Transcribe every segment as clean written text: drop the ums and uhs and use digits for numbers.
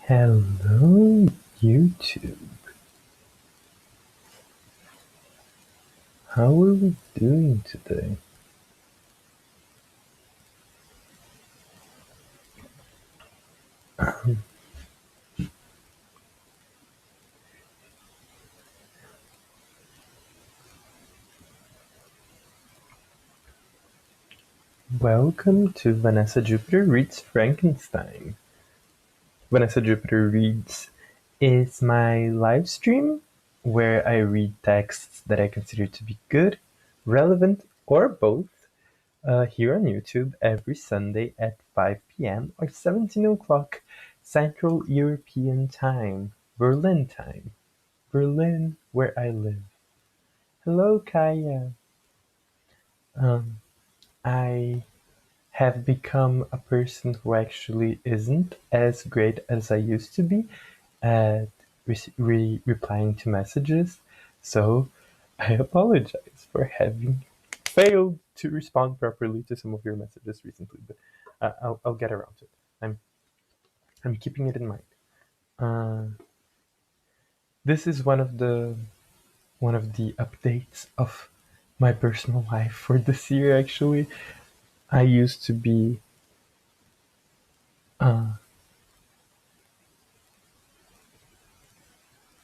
Hello, YouTube. How are we doing today? Welcome to Vanessa Júpiter Reads Frankenstein. Vanessa Júpiter Reads is my live stream where I read texts that I consider to be good, relevant, or both here on YouTube every Sunday at 5 p.m. or 17 o'clock Central European Time, Berlin time. Berlin, where I live. Hello, Kaya. Um, I have become a person who actually isn't as great as I used to be at replying to messages, so I apologize for having failed to respond properly to some of your messages recently, but I'll get around to it. I'm keeping it in mind. Uh, this is one of the updates of my personal life for this year. Actually, I used to be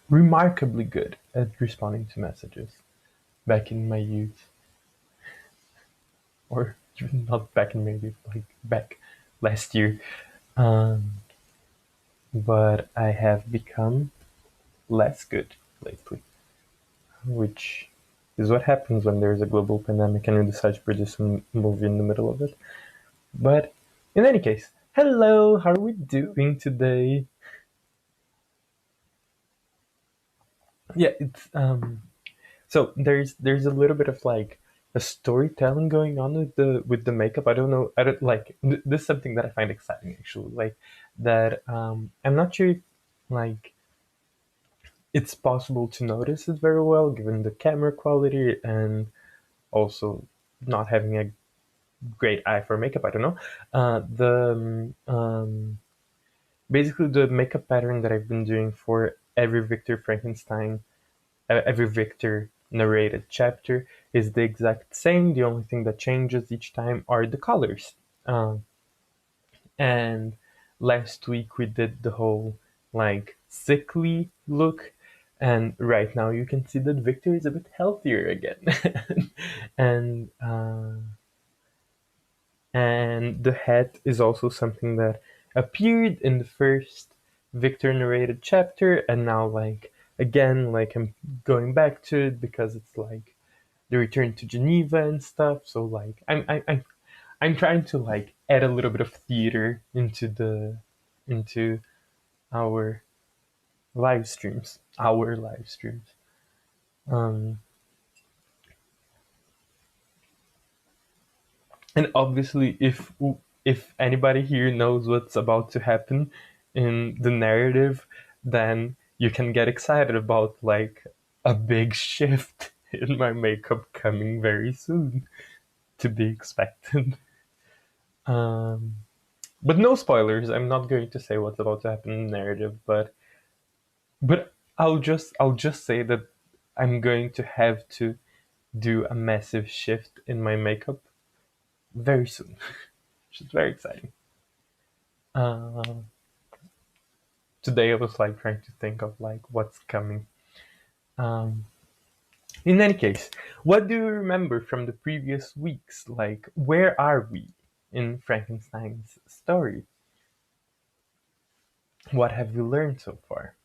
remarkably good at responding to messages back in my youth, or even not back in my youth, like back last year. Um, but I have become less good lately, which is what happens when there's a global pandemic and we decide to produce a movie in the middle of it. But in any case, hello, how are we doing today? Yeah, it's so there's a little bit of like a storytelling going on with the makeup. I don't know. I don't like this is something that I find exciting actually. Like that. I'm not sure if like it's possible to notice it very well given the camera quality and also not having a great eye for makeup. I don't know. The basically the makeup pattern that I've been doing for every Victor narrated chapter is the exact same. The only thing that changes each time are the colors. And last week we did the whole like sickly look, and right now you can see that Victor is a bit healthier again. and and the hat is also something that appeared in the first Victor narrated chapter, and now like again like I'm going back to it because it's like the return to Geneva and stuff. So like I'm trying to like add a little bit of theater into our live streams. Um, and obviously, if anybody here knows what's about to happen in the narrative, then you can get excited about like a big shift in my makeup coming very soon to be expected. Um, but no spoilers. I'm not going to say what's about to happen in the narrative, but I'll just say that I'm going to have to do a massive shift in my makeup very soon, which is very exciting. Uh, Today I was like trying to think of like what's coming. Um, in any case, what do you remember from the previous weeks? Like, where are we in Frankenstein's story? What have we learned so far?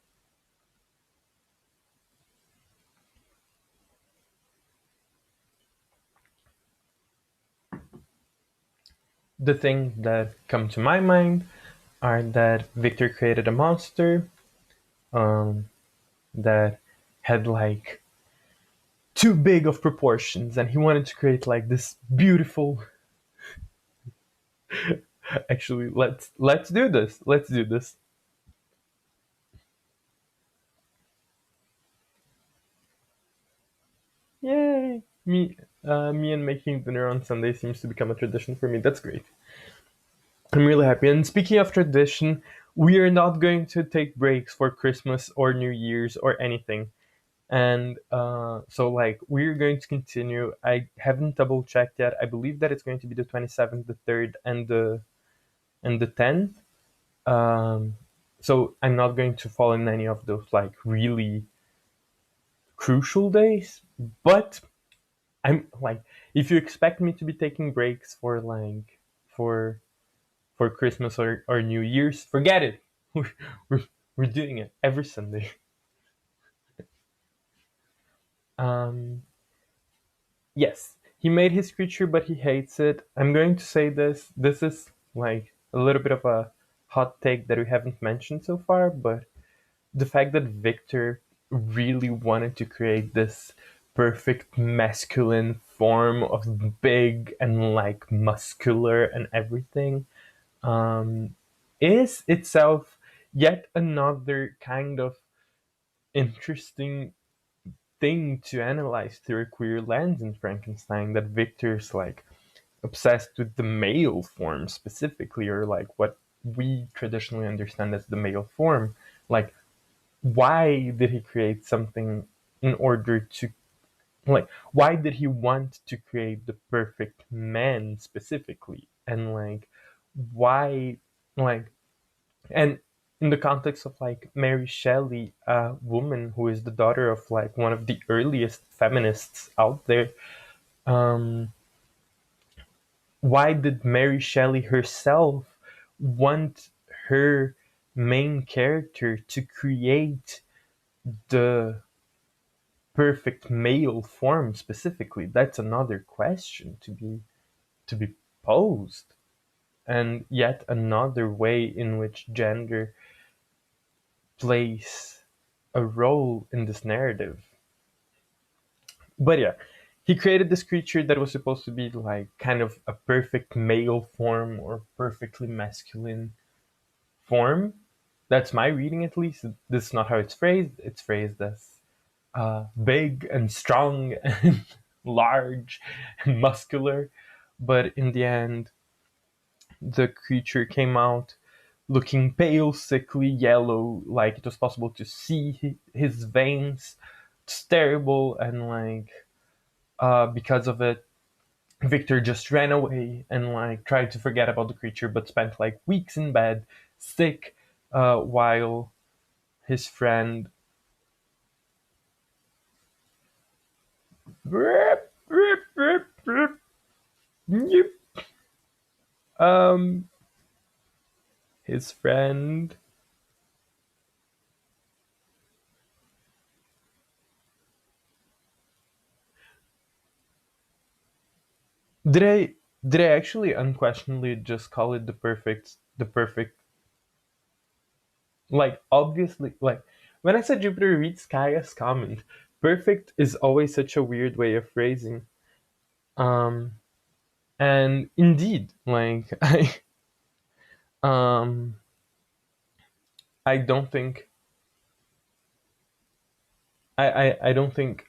The things that come to my mind are that Victor created a monster um, that had like too big of proportions, and he wanted to create like this beautiful. Actually, let's do this. Let's do this. Yay! Me and making dinner on Sunday seems to become a tradition for me. That's great. I'm really happy. And speaking of tradition, we are not going to take breaks for Christmas or New Year's or anything. And so, like, we're going to continue. I haven't double checked yet. I believe that it's going to be the 27th, the 3rd, and the 10th. So I'm not going to fall in any of those like really crucial days. But I'm like, if you expect me to be taking breaks for like for Christmas or New Year's, forget it. We're, we're doing it every Sunday. Um, yes, he made his creature, but he hates it. I'm going to say this. This is like a little bit of a hot take that we haven't mentioned so far, but the fact that Victor really wanted to create this perfect masculine form of big and like muscular and everything is itself yet another kind of interesting thing to analyze through a queer lens in Frankenstein. That Victor's like obsessed with the male form specifically, or like what we traditionally understand as the male form. Like, why did he create something in order to, like, why did he want to create the perfect man specifically? And like, why, like, and in the context of like Mary Shelley, a woman who is the daughter of like one of the earliest feminists out there, um, why did Mary Shelley herself want her main character to create the perfect male form specifically? That's another question to be posed, and yet another way in which gender plays a role in this narrative. But yeah, he created this creature that was supposed to be like kind of a perfect male form or perfectly masculine form. That's my reading, at least. This is not how it's phrased. It's phrased as big and strong and large and muscular. But in the end, the creature came out looking pale, sickly, yellow, like it was possible to see his veins. It's terrible, and like because of it, Victor just ran away and like tried to forget about the creature, but spent like weeks in bed, sick, while his friend um his friend did I actually unquestionably just call it the perfect, like, obviously, like, when I said Jupiter reads Kaya's comment, perfect is always such a weird way of phrasing. Um, and indeed, like, um, I don't think, I don't think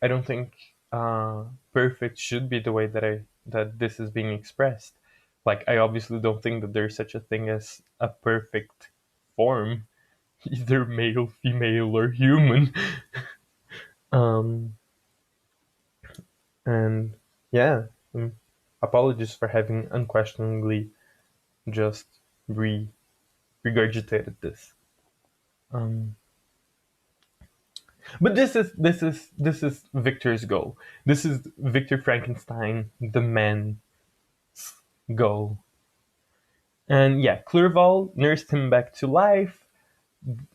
perfect should be the way that this is being expressed. Like, I obviously don't think that there's such a thing as a perfect form, either male, female, or human. Um, and yeah, apologies for having unquestioningly just re regurgitated this. Um, but this is Victor's goal. This is Victor Frankenstein, the man's goal. And yeah, Clerval nursed him back to life.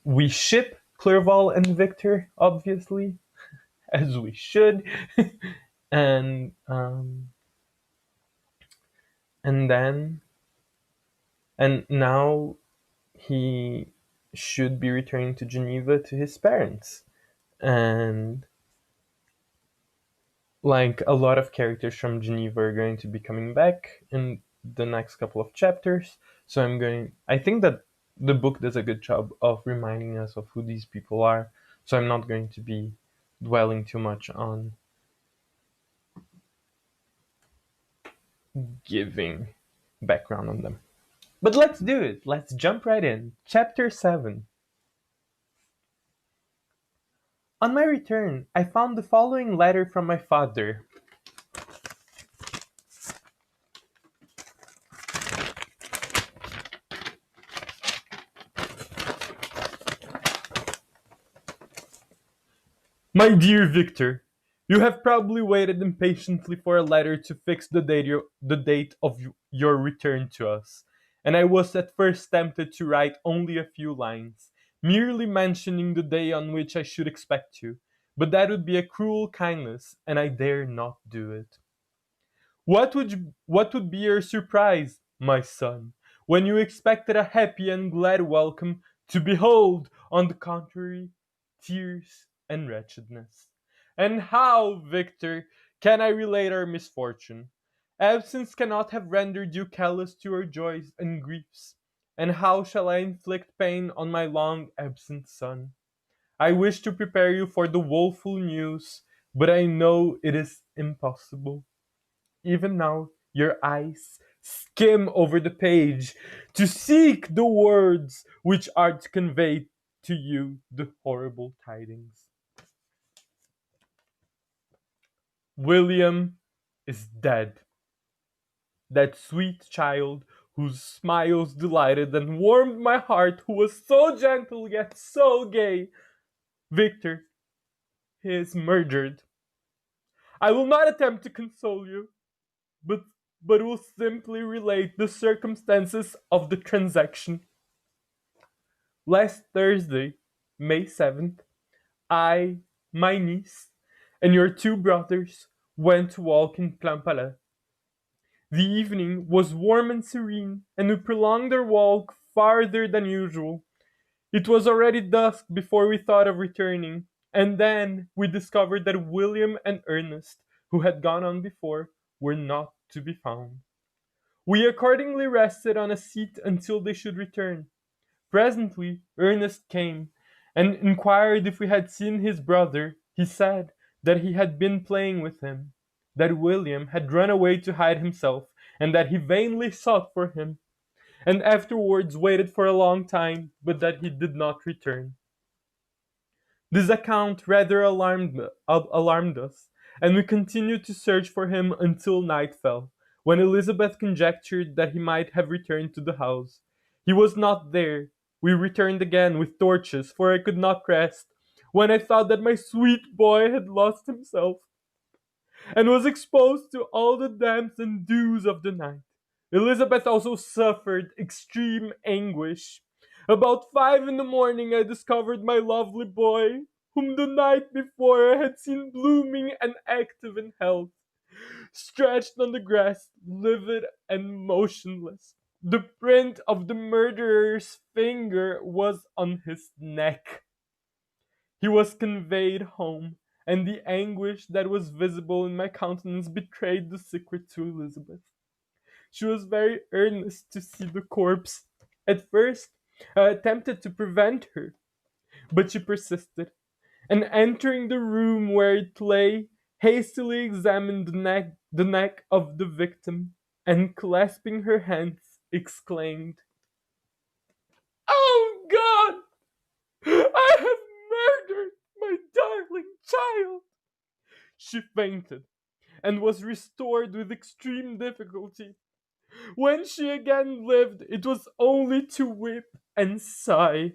We ship Clerval and Victor, obviously, as we should. and and then and now he should be returning to Geneva to his parents. And like a lot of characters from Geneva are going to be coming back in the next couple of chapters. So I think that the book does a good job of reminding us of who these people are. So I'm not going to be dwelling too much on giving background on them. But let's do it. Let's jump right in. Chapter 7. On my return, I found the following letter from my father. My dear Victor, you have probably waited impatiently for a letter to fix the date of your return to us, and I was at first tempted to write only a few lines, merely mentioning the day on which I should expect you, but that would be a cruel kindness, and I dare not do it. What would be your surprise, my son, when you expected a happy and glad welcome, to behold, on the contrary, tears and wretchedness? And how, Victor, can I relate our misfortune? Absence cannot have rendered you callous to your joys and griefs. And how shall I inflict pain on my long absent son? I wish to prepare you for the woeful news, but I know it is impossible. Even now, your eyes skim over the page to seek the words which are to convey to you the horrible tidings. William is dead. That sweet child whose smiles delighted and warmed my heart, who was so gentle yet so gay. Victor, he is murdered. I will not attempt to console you, but will simply relate the circumstances of the transaction. Last Thursday, May 7th, I, my niece, and your two brothers went to walk in Plampala. The evening was warm and serene, and we prolonged our walk farther than usual. It was already dusk before we thought of returning, and then we discovered that William and Ernest, who had gone on before, were not to be found. We accordingly rested on a seat until they should return. Presently Ernest came, and inquired if we had seen his brother. He said that he had been playing with him, that William had run away to hide himself, and that he vainly sought for him, and afterwards waited for a long time, but that he did not return. This account rather alarmed us, and we continued to search for him until night fell, when Elizabeth conjectured that he might have returned to the house. He was not there. We returned again with torches, for I could not rest, when I thought that my sweet boy had lost himself, and was exposed to all the damps and dews of the night. Elizabeth also suffered extreme anguish. About 5 in the morning I discovered my lovely boy, whom the night before I had seen blooming and active in health, stretched on the grass, livid and motionless. The print of the murderer's finger was on his neck. He was conveyed home, and the anguish that was visible in my countenance betrayed the secret to Elizabeth. She was very earnest to see the corpse. At first, I attempted to prevent her, but she persisted, and entering the room where it lay, hastily examined the neck of the victim, and clasping her hands, exclaimed, "Oh God! I have murdered my darling child!" She fainted, and was restored with extreme difficulty. When she again lived, it was only to weep and sigh.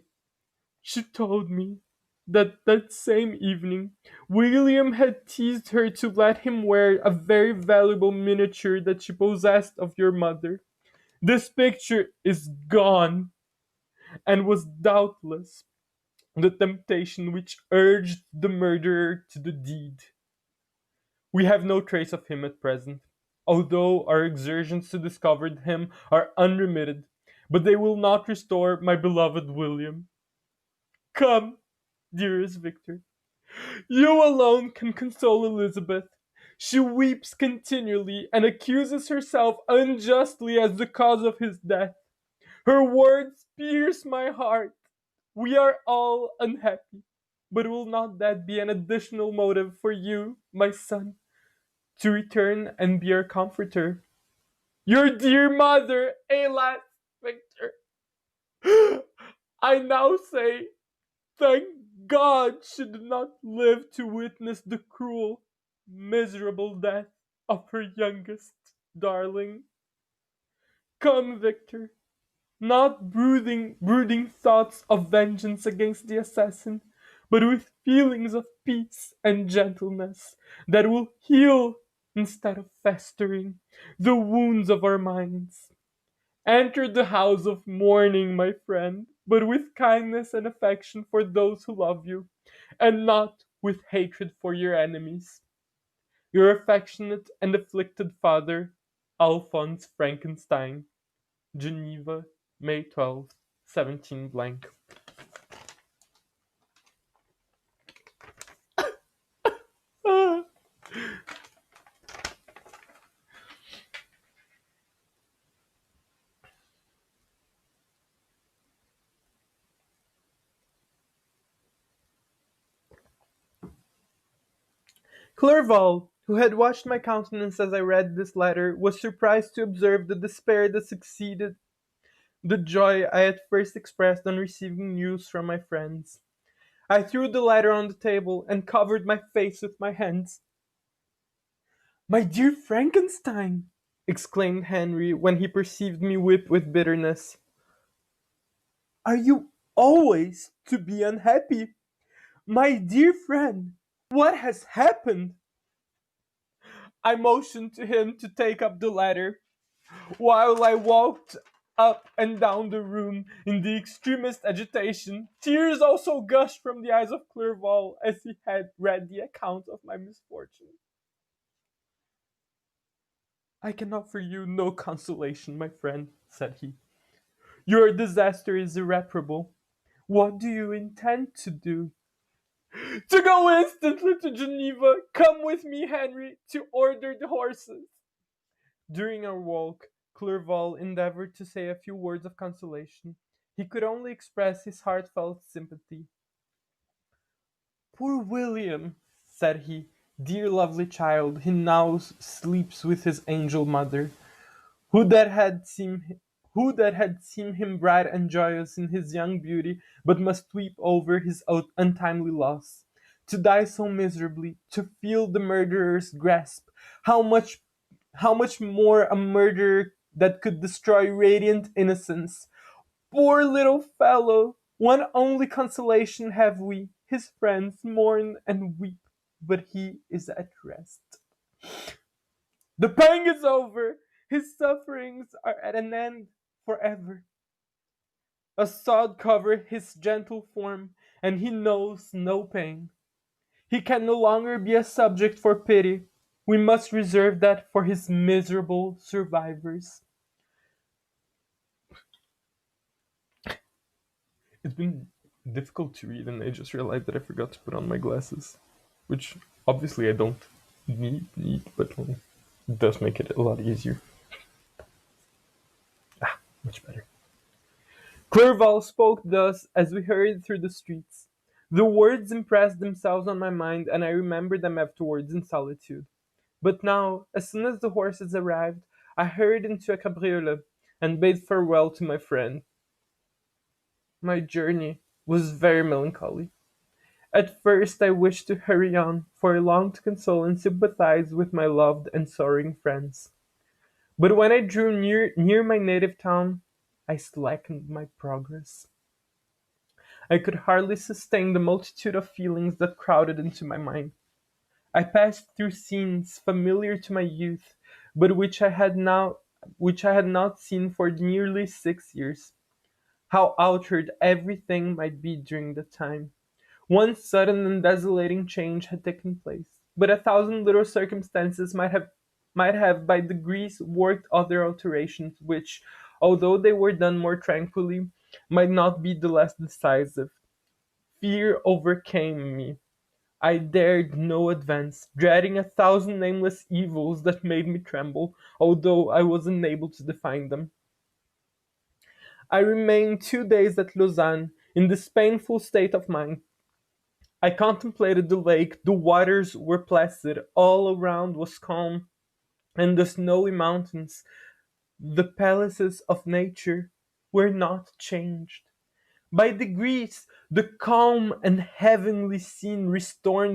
She told me that same evening William had teased her to let him wear a very valuable miniature that she possessed of your mother. This picture is gone, and was doubtless the temptation which urged the murderer to the deed. We have no trace of him at present, although our exertions to discover him are unremitted, but they will not restore my beloved William. Come, dearest Victor, you alone can console Elizabeth. She weeps continually and accuses herself unjustly as the cause of his death. Her words pierce my heart. We are all unhappy, but will not that be an additional motive for you, my son, to return and be our comforter? Your dear mother, alas! Victor, I now say, thank God she did not live to witness the cruel, miserable death of her youngest darling. Come, Victor, not brooding thoughts of vengeance against the assassin, but with feelings of peace and gentleness that will heal instead of festering the wounds of our minds. Enter the house of mourning, my friend, but with kindness and affection for those who love you, and not with hatred for your enemies. Your affectionate and afflicted father, Alphonse Frankenstein. Geneva, May 12th, 17 blank. Ah. Clerval, who had watched my countenance as I read this letter, was surprised to observe the despair that succeeded the joy I at first expressed on receiving news from my friends. I threw the letter on the table and covered my face with my hands. "My dear Frankenstein!" exclaimed Henry when he perceived me weep with bitterness. "Are you always to be unhappy? My dear friend, what has happened?" I motioned to him to take up the letter, while I walked up and down the room in the extremest agitation. Tears also gushed from the eyes of Clerval as he had read the account of my misfortune. "I can offer you no consolation, my friend," said he. "Your disaster is irreparable. What do you intend to do?" "To go instantly to Geneva. Come with me, Henry, to order the horses." During our walk, Clerval endeavored to say a few words of consolation. He could only express his heartfelt sympathy. "Poor William," said he, "dear lovely child, he now sleeps with his angel mother. Who that had seen who that had seen him bright and joyous in his young beauty, but must weep over his untimely loss? To die so miserably, to feel the murderer's grasp, how much how much more a murderer that could destroy radiant innocence. Poor little fellow! One only consolation have we, his friends mourn and weep, but he is at rest. The pang is over, his sufferings are at an end forever. A sod covers his gentle form, and he knows no pain. He can no longer be a subject for pity. We must reserve that for his miserable survivors." It's been difficult to read, and I just realized that I forgot to put on my glasses, which obviously I don't need, but it does make it a lot easier. Ah, much better. Clerval spoke thus as we hurried through the streets. The words impressed themselves on my mind, and I remembered them afterwards in solitude. But now, as soon as the horses arrived, I hurried into a cabriolet and bade farewell to my friend. My journey was very melancholy. At first I wished to hurry on, for I longed to console and sympathize with my loved and sorrowing friends. But when I drew near my native town, I slackened my progress. I could hardly sustain the multitude of feelings that crowded into my mind. I passed through scenes familiar to my youth, but which I had not seen for nearly 6 years. How altered everything might be during that time! One sudden and desolating change had taken place, but a thousand little circumstances might have by degrees worked other alterations, which, although they were done more tranquilly, might not be the less decisive. Fear overcame me. I dared no advance, dreading a thousand nameless evils that made me tremble, although I was unable to define them. I remained 2 days at Lausanne in this painful state of mind. I contemplated the lake, the waters were placid, all around was calm, and the snowy mountains, the palaces of nature, were not changed. By degrees, the calm and heavenly scene restored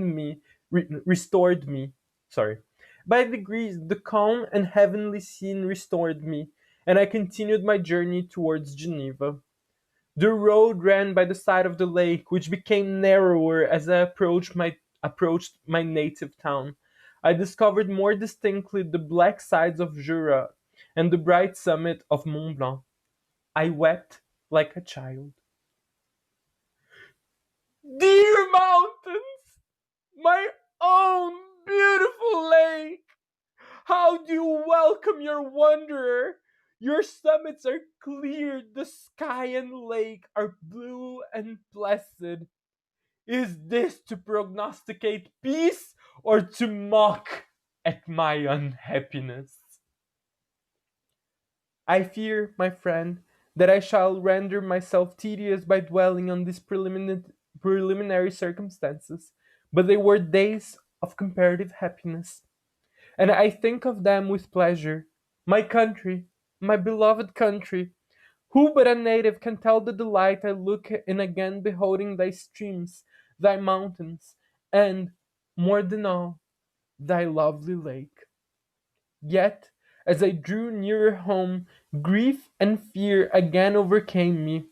me. Sorry. By degrees, the calm and heavenly scene restored me, and I continued my journey towards Geneva. The road ran by the side of the lake, which became narrower as I approached my native town. I discovered more distinctly the black sides of Jura and the bright summit of Mont Blanc. I wept like a child. Dear mountains, my own beautiful lake, how do you welcome your wanderer? Your summits are clear, the sky and lake are blue and placid. Is this to prognosticate peace or to mock at my unhappiness? I fear, my friend, that I shall render myself tedious by dwelling on these preliminary circumstances, but they were days of comparative happiness, and I think of them with pleasure. My country, my beloved country, who but a native can tell the delight I look in again beholding thy streams, thy mountains, and, more than all, thy lovely lake? Yet, as I drew nearer home, grief and fear again overcame me.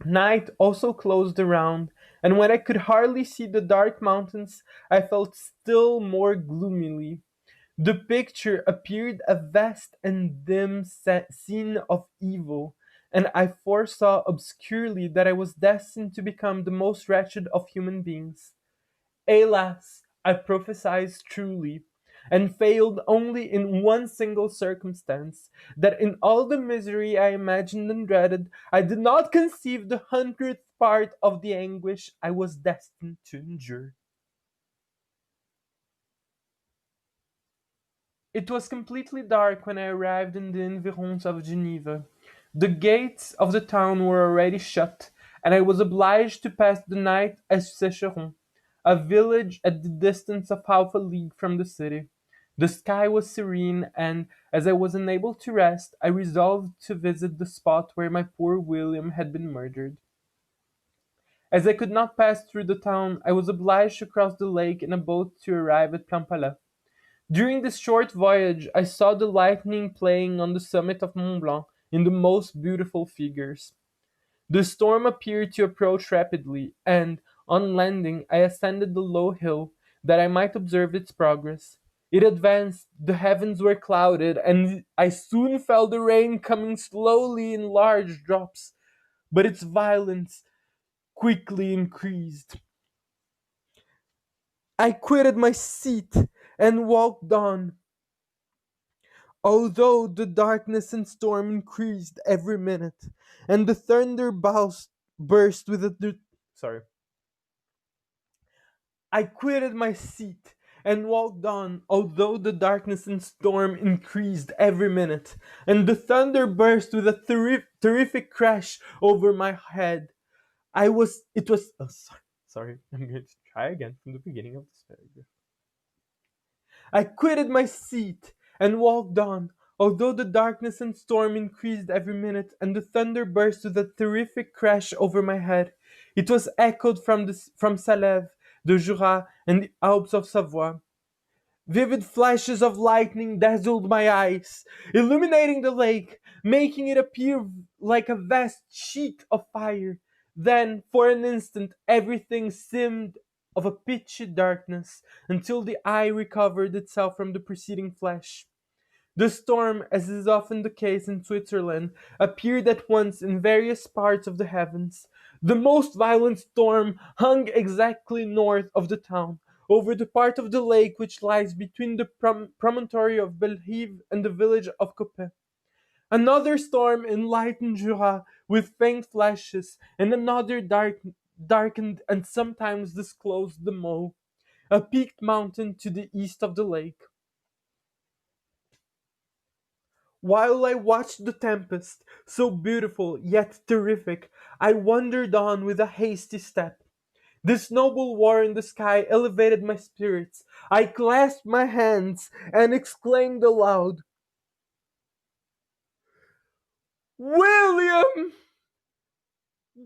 Night also closed around, and when I could hardly see the dark mountains, I felt still more gloomily. The picture appeared a vast and dim scene of evil, and I foresaw obscurely that I was destined to become the most wretched of human beings. Alas, I prophesied truly, and failed only in one single circumstance, that in all the misery I imagined and dreaded, I did not conceive the 100th part of the anguish I was destined to endure. It was completely dark when I arrived in the environs of Geneva. The gates of the town were already shut, and I was obliged to pass the night at Secheron, a village at the distance of half a league from the city. The sky was serene, and, as I was unable to rest, I resolved to visit the spot where my poor William had been murdered. As I could not pass through the town, I was obliged to cross the lake in a boat to arrive at Pampelune. During this short voyage I saw the lightning playing on the summit of Mont Blanc in the most beautiful figures. The storm appeared to approach rapidly, and, on landing, I ascended the low hill, that I might observe its progress. It advanced, the heavens were clouded, and I soon felt the rain coming slowly in large drops, but its violence quickly increased. I quitted my seat and walked on, although the darkness and storm increased every minute, and the thunder burst with a sorry. I quitted my seat and walked on, although the darkness and storm increased every minute, and the thunder burst with a terrific crash over my head. It was, oh, sorry, I'm going to try again from the beginning of this paragraph. I quitted my seat and walked on, although the darkness and storm increased every minute, and the thunder burst with a terrific crash over my head. It was echoed from Salève, the Jura, and the Alps of Savoy. Vivid flashes of lightning dazzled my eyes, illuminating the lake, making it appear like a vast sheet of fire. Then, for an instant, everything seemed of a pitchy darkness, until the eye recovered itself from the preceding flash. The storm, as is often the case in Switzerland, appeared at once in various parts of the heavens. The most violent storm hung exactly north of the town, over the part of the lake which lies between the promontory of Bellerive and the village of Coppet. Another storm enlightened Jura with faint flashes, and another darkened and sometimes disclosed the Mole, a peaked mountain to the east of the lake. While I watched the tempest, so beautiful yet terrific, I wandered on with a hasty step. This noble war in the sky elevated my spirits. I clasped my hands and exclaimed aloud, William,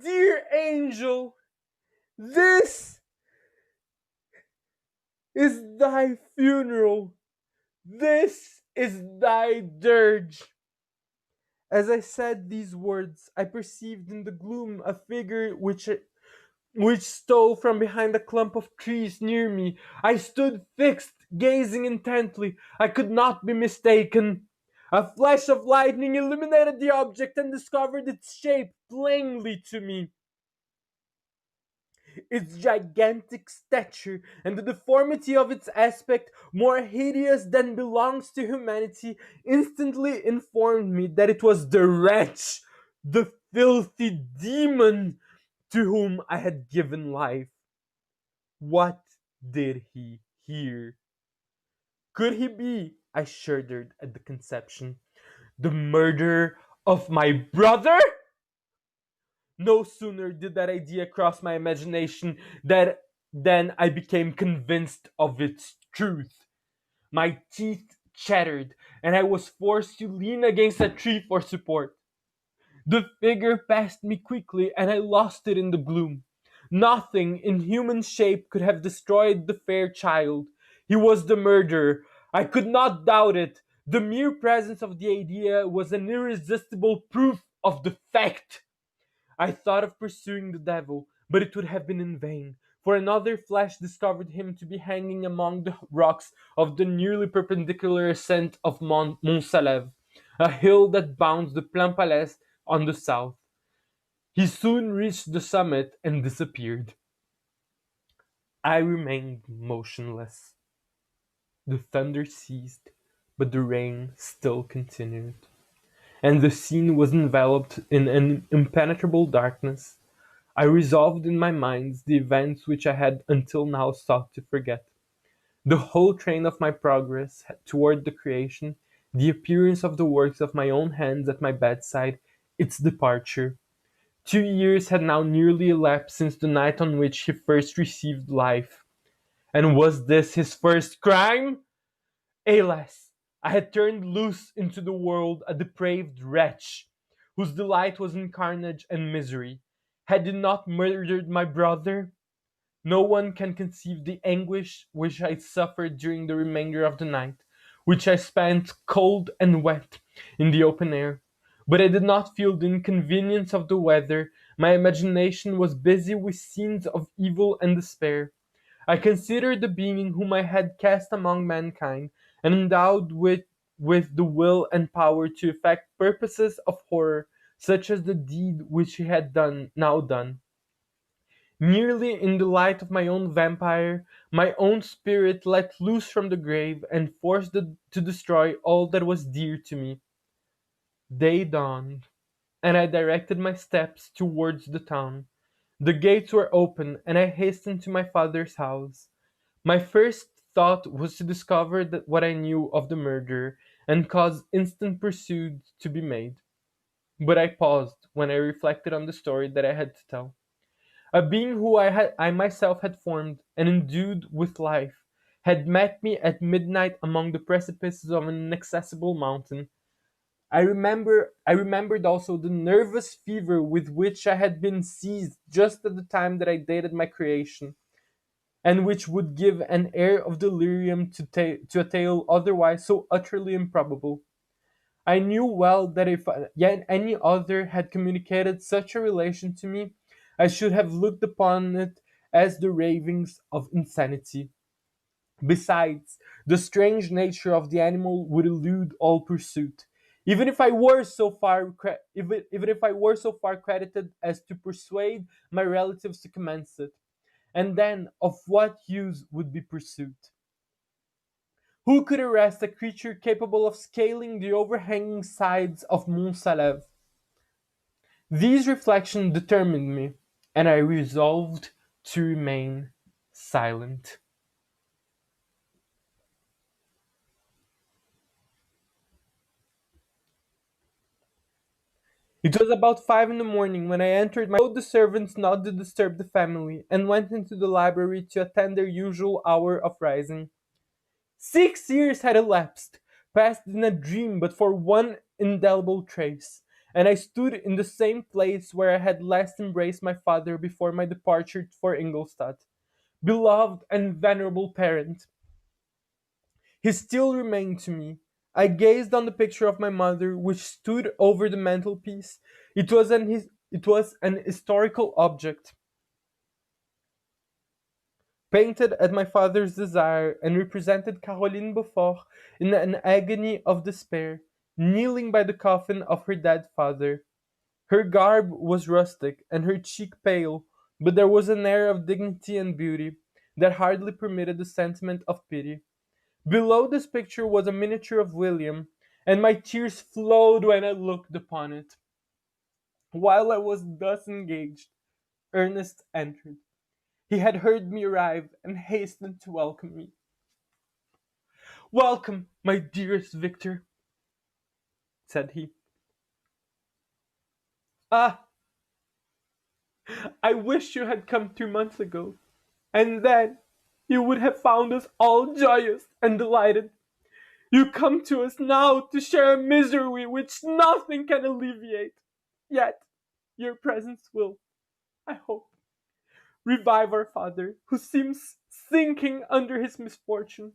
dear angel, this is thy funeral. This is thy dirge. As I said these words, I perceived in the gloom a figure which stole from behind a clump of trees near me. I stood fixed, gazing intently. I could not be mistaken. A flash of lightning illuminated the object and discovered its shape plainly to me. Its gigantic stature and the deformity of its aspect, more hideous than belongs to humanity, instantly informed me that it was the wretch, the filthy demon to whom I had given life. What did he hear? Could he be, I shuddered at the conception, the murderer of my brother? No sooner did that idea cross my imagination than I became convinced of its truth. My teeth chattered, and I was forced to lean against a tree for support. The figure passed me quickly, and I lost it in the gloom. Nothing in human shape could have destroyed the fair child. He was the murderer. I could not doubt it. The mere presence of the idea was an irresistible proof of the fact. I thought of pursuing the devil, but it would have been in vain, for another flash discovered him to be hanging among the rocks of the nearly perpendicular ascent of Mont Saleve, a hill that bounds the Plain Palais on the south. He soon reached the summit and disappeared. I remained motionless. The thunder ceased, but the rain still continued, and the scene was enveloped in an impenetrable darkness. I resolved in my mind the events which I had until now sought to forget. The whole train of my progress toward the creation, the appearance of the works of my own hands at my bedside, its departure. 2 years had now nearly elapsed since the night on which he first received life. And was this his first crime? Alas! I had turned loose into the world a depraved wretch, whose delight was in carnage and misery. Had he not murdered my brother? No one can conceive the anguish which I suffered during the remainder of the night, which I spent cold and wet in the open air. But I did not feel the inconvenience of the weather. My imagination was busy with scenes of evil and despair. I considered the being whom I had cast among mankind, and endowed with the will and power to effect purposes of horror, such as the deed which he had now done. Merely in the light of my own vampire, my own spirit let loose from the grave and forced to destroy all that was dear to me. Day dawned, and I directed my steps towards the town. The gates were open, and I hastened to my father's house. My first thought was to discover what I knew of the murderer, and cause instant pursuit to be made. But I paused when I reflected on the story that I had to tell. A being who I myself had formed and endued with life had met me at midnight among the precipices of an inaccessible mountain. I remembered also the nervous fever with which I had been seized just at the time that I dated my creation, and which would give an air of delirium to a tale otherwise so utterly improbable. I knew well that if yet any other had communicated such a relation to me, I should have looked upon it as the ravings of insanity. Besides, the strange nature of the animal would elude all pursuit. Even if I were so far credited as to persuade my relatives to commence it, and then of what use would be pursuit? Who could arrest a creature capable of scaling the overhanging sides of Mont Saleve? These reflections determined me, and I resolved to remain silent. It was about 5 in the morning when I entered my told the servants not to disturb the family, and went into the library to attend their usual hour of rising. 6 years had elapsed, passed in a dream but for one indelible trace, and I stood in the same place where I had last embraced my father before my departure for Ingolstadt. Beloved and venerable parent, he still remained to me. I gazed on the picture of my mother, which stood over the mantelpiece. It was an historical object, painted at my father's desire, and represented Caroline Beaufort in an agony of despair, kneeling by the coffin of her dead father. Her garb was rustic, and her cheek pale, but there was an air of dignity and beauty that hardly permitted the sentiment of pity. Below this picture was a miniature of William, and my tears flowed when I looked upon it. While I was thus engaged, Ernest entered. He had heard me arrive and hastened to welcome me. "Welcome, my dearest Victor," said he. "Ah, I wish you had come 2 months ago, and then you would have found us all joyous and delighted. You come to us now to share a misery which nothing can alleviate. Yet your presence will, I hope, revive our father, who seems sinking under his misfortune,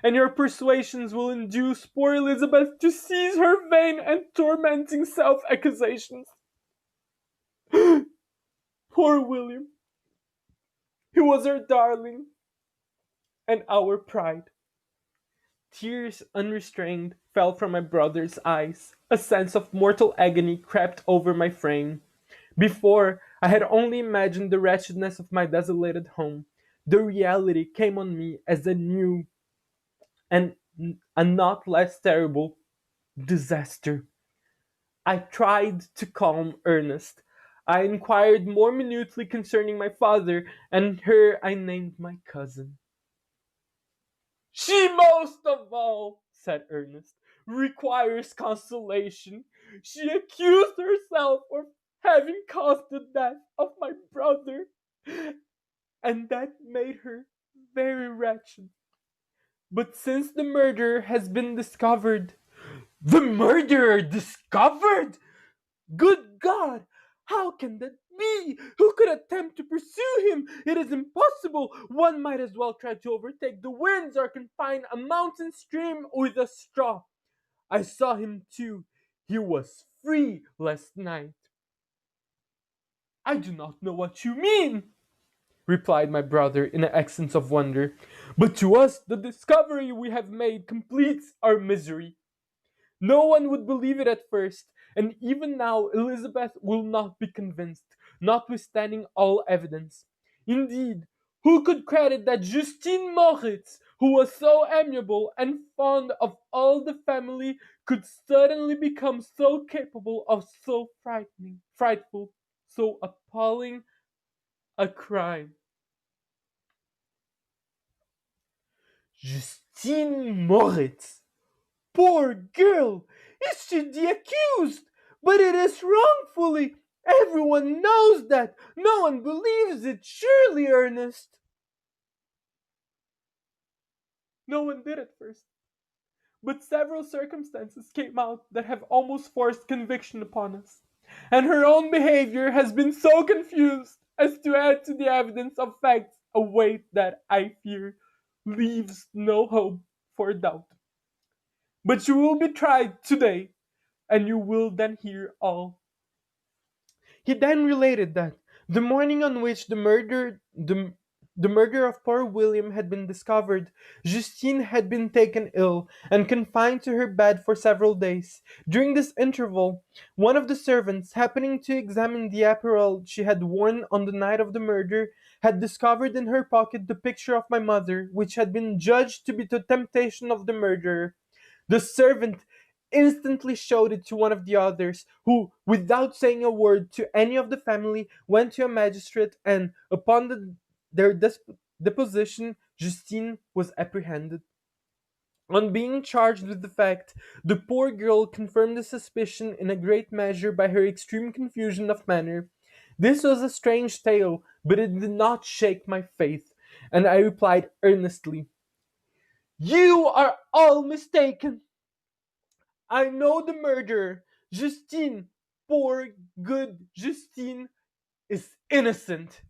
and your persuasions will induce poor Elizabeth to cease her vain and tormenting self-accusations. Poor William! He was our darling and our pride." Tears unrestrained fell from my brother's eyes. A sense of mortal agony crept over my frame. Before, I had only imagined the wretchedness of my desolated home. The reality came on me as a new and a not less terrible disaster. I tried to calm Ernest. I inquired more minutely concerning my father, and her I named my cousin. "She most of all," said Ernest, "requires consolation. She accused herself of having caused the death of my brother, and that made her very wretched. But since the murderer has been discovered—" "The murderer discovered! Good God! How can that be? Who could attempt to pursue him? It is impossible. One might as well try to overtake the winds or confine a mountain stream with a straw. I saw him too. He was free last night." "I do not know what you mean," replied my brother in accents of wonder. "But to us the discovery we have made completes our misery. No one would believe it at first, and even now Elizabeth will not be convinced, notwithstanding all evidence. Indeed, who could credit that Justine Moritz, who was so amiable and fond of all the family, could suddenly become so capable of so frightful, so appalling a crime?" "Justine Moritz! Poor girl! Is she the accused? But it is wrongfully. Everyone knows that. No one believes it. Surely, Ernest." "No one did at first. But several circumstances came out that have almost forced conviction upon us. And her own behavior has been so confused as to add to the evidence of facts a weight that, I fear, leaves no hope for doubt. But you will be tried today, and you will then hear all." He then related that, the morning on which the murder of poor William had been discovered, Justine had been taken ill and confined to her bed for several days. During this interval, one of the servants, happening to examine the apparel she had worn on the night of the murder, had discovered in her pocket the picture of my mother, which had been judged to be the temptation of the murderer. The servant instantly showed it to one of the others, who, without saying a word to any of the family, went to a magistrate, and, upon their deposition, Justine was apprehended. On being charged with the fact, the poor girl confirmed the suspicion in a great measure by her extreme confusion of manner. This was a strange tale, but it did not shake my faith, and I replied earnestly, "You are all mistaken. I know the murderer, Justine. poor, good Justine is innocent.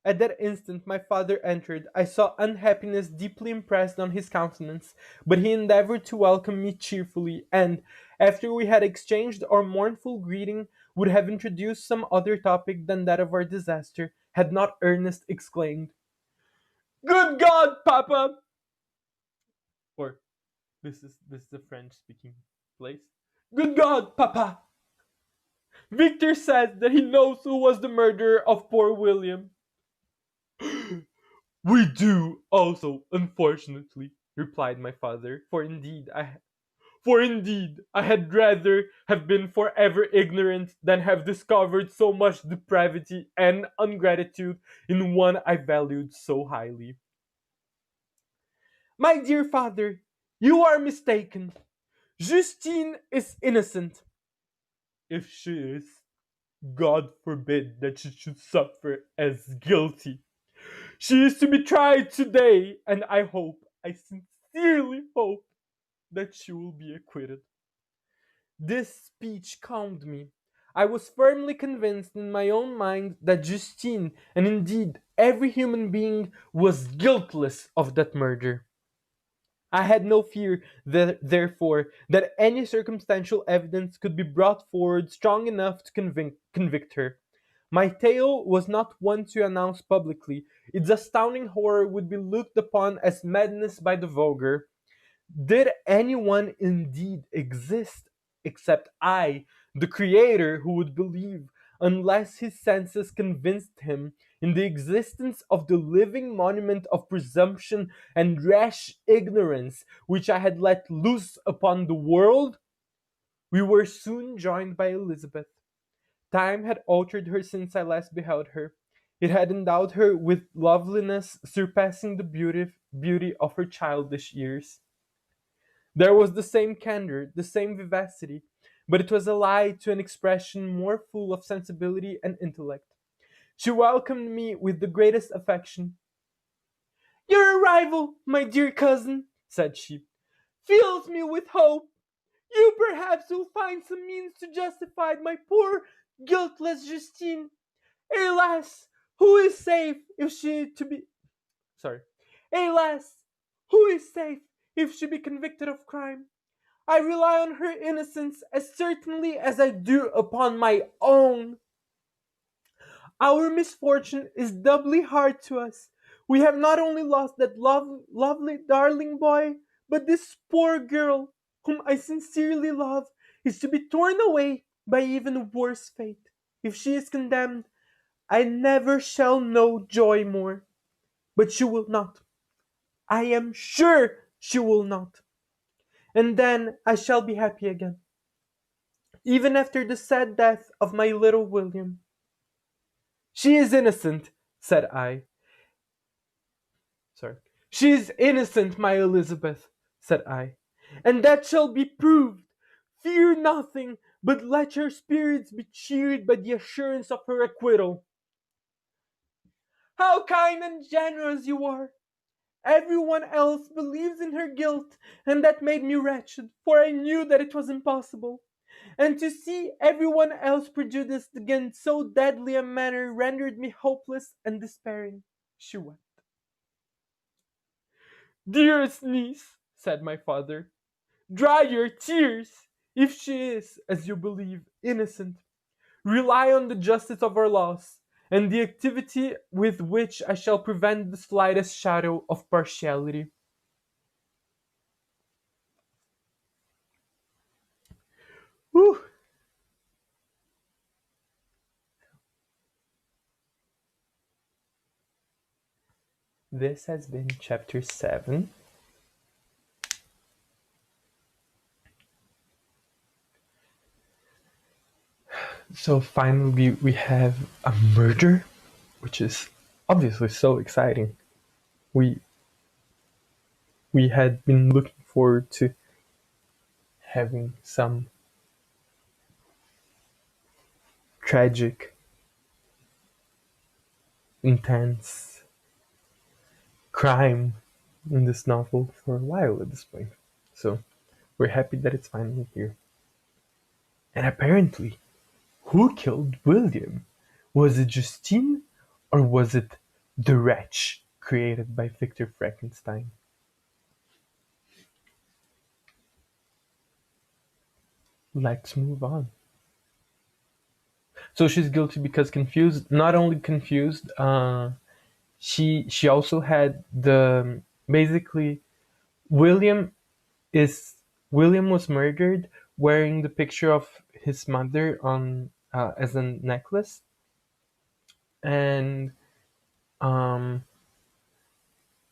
At that instant my father entered. I saw unhappiness deeply impressed on his countenance, but he endeavored to welcome me cheerfully, and, after we had exchanged our mournful greeting, would have introduced some other topic than that of our disaster, had not Ernest exclaimed, "Good God, Papa!" Or, this is a French speaking place. "Good God, Papa! Victor says that he knows who was the murderer of poor William." "We do also, unfortunately," replied my father, for indeed I had rather have been forever ignorant than have discovered so much depravity and ingratitude in one I valued so highly. "My dear father, you are mistaken. Justine is innocent." "If she is, God forbid that she should suffer as guilty. She is to be tried today, and I sincerely hope, that she will be acquitted." This speech calmed me. I was firmly convinced in my own mind that Justine, and indeed every human being, was guiltless of that murder. I had no fear, therefore, that any circumstantial evidence could be brought forward strong enough to convict her. My tale was not one to announce publicly. Its astounding horror would be looked upon as madness by the vulgar. Did anyone indeed exist except I, the Creator, who would believe, unless his senses convinced him, in the existence of the living monument of presumption and rash ignorance which I had let loose upon the world? We were soon joined by Elizabeth. Time had altered her since I last beheld her. It had endowed her with loveliness surpassing the beauty of her childish years. There was the same candor, the same vivacity, but it was allied to an expression more full of sensibility and intellect. She welcomed me with the greatest affection. "Your arrival, my dear cousin," said she, "fills me with hope. You perhaps will find some means to justify my poor, guiltless Justine. Alas, who is safe if she to be sorry. Alas, who is safe if she be convicted of crime? I rely on her innocence as certainly as I do upon my own. Our misfortune is doubly hard to us. We have not only lost that lovely, darling boy, but this poor girl, whom I sincerely love, is to be torn away by even a worse fate. If she is condemned, I never shall know joy more. But she will not. I am sure she will not. And then I shall be happy again, even after the sad death of my little William." "She is innocent," said I. Sorry. "She is innocent, my Elizabeth," said I, "and that shall be proved. Fear nothing, but let your spirits be cheered by the assurance of her acquittal." "How kind and generous you are! Everyone else believes in her guilt, and that made me wretched, for I knew that it was impossible. And to see everyone else prejudiced against so deadly a manner rendered me hopeless and despairing." She wept. "Dearest niece," said my father, "dry your tears. If she is, as you believe, innocent, rely on the justice of our laws, and the activity with which I shall prevent the slightest shadow of partiality." Whew. This has been chapter 7. So finally, we have a murder, which is obviously so exciting. We we had been looking forward to having some tragic, intense crime in this novel for a while at this point. So we're happy that it's finally here. And apparently, who killed William? Was it Justine, or was it the wretch created by Victor Frankenstein? Let's move on. So she's guilty because confused. Not only confused, she also had the basically William is William was murdered wearing the picture of his mother on as a necklace, and um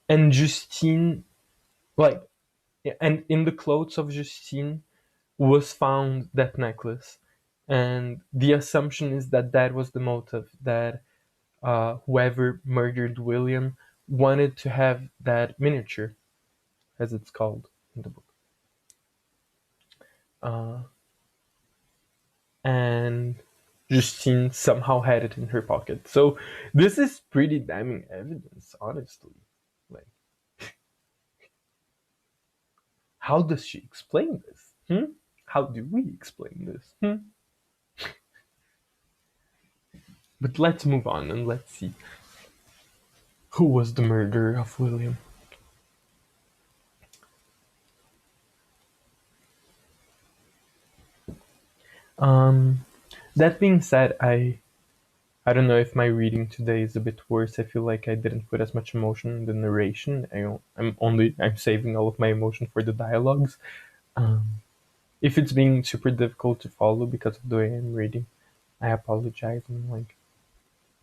and Justine, like, and in the clothes of Justine was found that necklace, and the assumption is that that was the motive, that whoever murdered William wanted to have that miniature, as it's called in the book. Uh, and Justine somehow had it in her pocket. So this is pretty damning evidence, honestly. Like, how does she explain this? How do we explain this? But let's move on and let's see who was the murderer of William. Um, that being said, I don't know if my reading today is a bit worse. I feel like I didn't put as much emotion in the narration. I'm saving all of my emotion for the dialogues. Um, if it's being super difficult to follow because of the way I'm reading, I apologize. And like,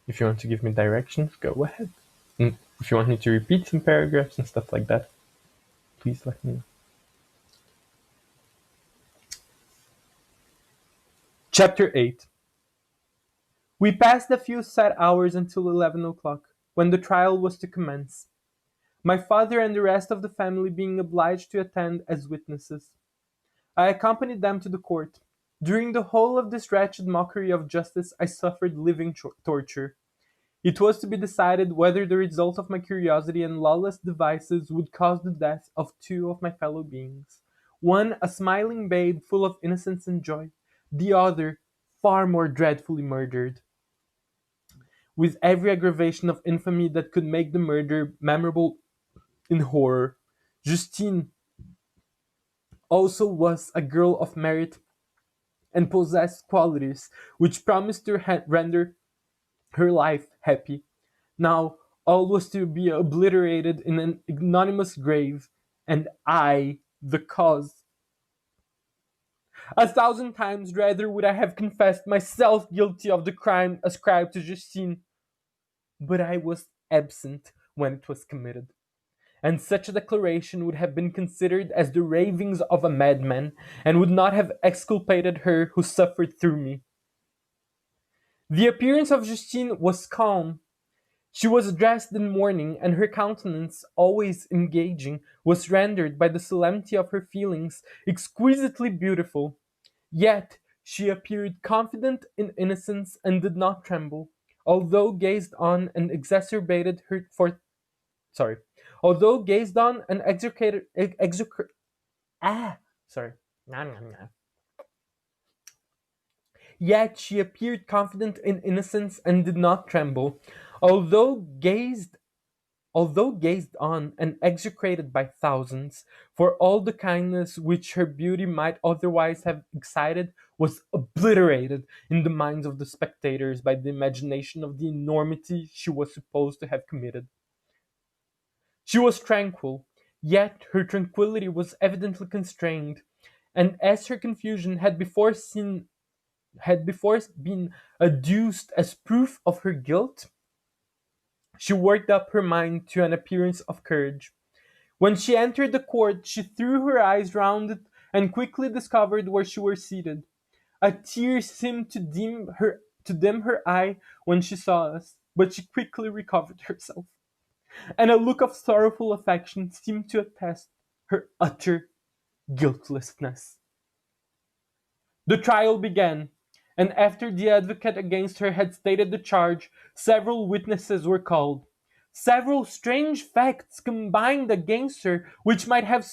if you want to give me directions, go ahead. And if you want me to repeat some paragraphs and stuff like that, please let me know. Chapter 8. We passed a few sad hours until 11 o'clock, when the trial was to commence, my father and the rest of the family being obliged to attend as witnesses. I accompanied them to the court. During the whole of this wretched mockery of justice I suffered living torture. It was to be decided whether the result of my curiosity and lawless devices would cause the death of two of my fellow beings. One a smiling babe full of innocence and joy, the other far more dreadfully murdered, with every aggravation of infamy that could make the murder memorable in horror. Justine also was a girl of merit and possessed qualities which promised to render her life happy. Now all was to be obliterated in an ignominious grave, and I the cause. A thousand times rather would I have confessed myself guilty of the crime ascribed to Justine, but I was absent when it was committed, and such a declaration would have been considered as the ravings of a madman, and would not have exculpated her who suffered through me. The appearance of Justine was calm. She was dressed in mourning, and her countenance, always engaging, was rendered by the solemnity of her feelings exquisitely beautiful. Yet she appeared confident in innocence and did not tremble, although gazed on and exacerbated her for sorry, although gazed on and execrated ah sorry. Nah, nah, nah. Yet she appeared confident in innocence and did not tremble, although gazed although gazed on and execrated by thousands, for all the kindness which her beauty might otherwise have excited was obliterated in the minds of the spectators by the imagination of the enormity she was supposed to have committed. She was tranquil, yet her tranquillity was evidently constrained, and as her confusion had before been adduced as proof of her guilt, she worked up her mind to an appearance of courage. When she entered the court, she threw her eyes round it and quickly discovered where she was seated. A tear seemed to dim her eye when she saw us, but she quickly recovered herself, and a look of sorrowful affection seemed to attest her utter guiltlessness. The trial began, and after the advocate against her had stated the charge, several witnesses were called. Several strange facts combined against her, which might have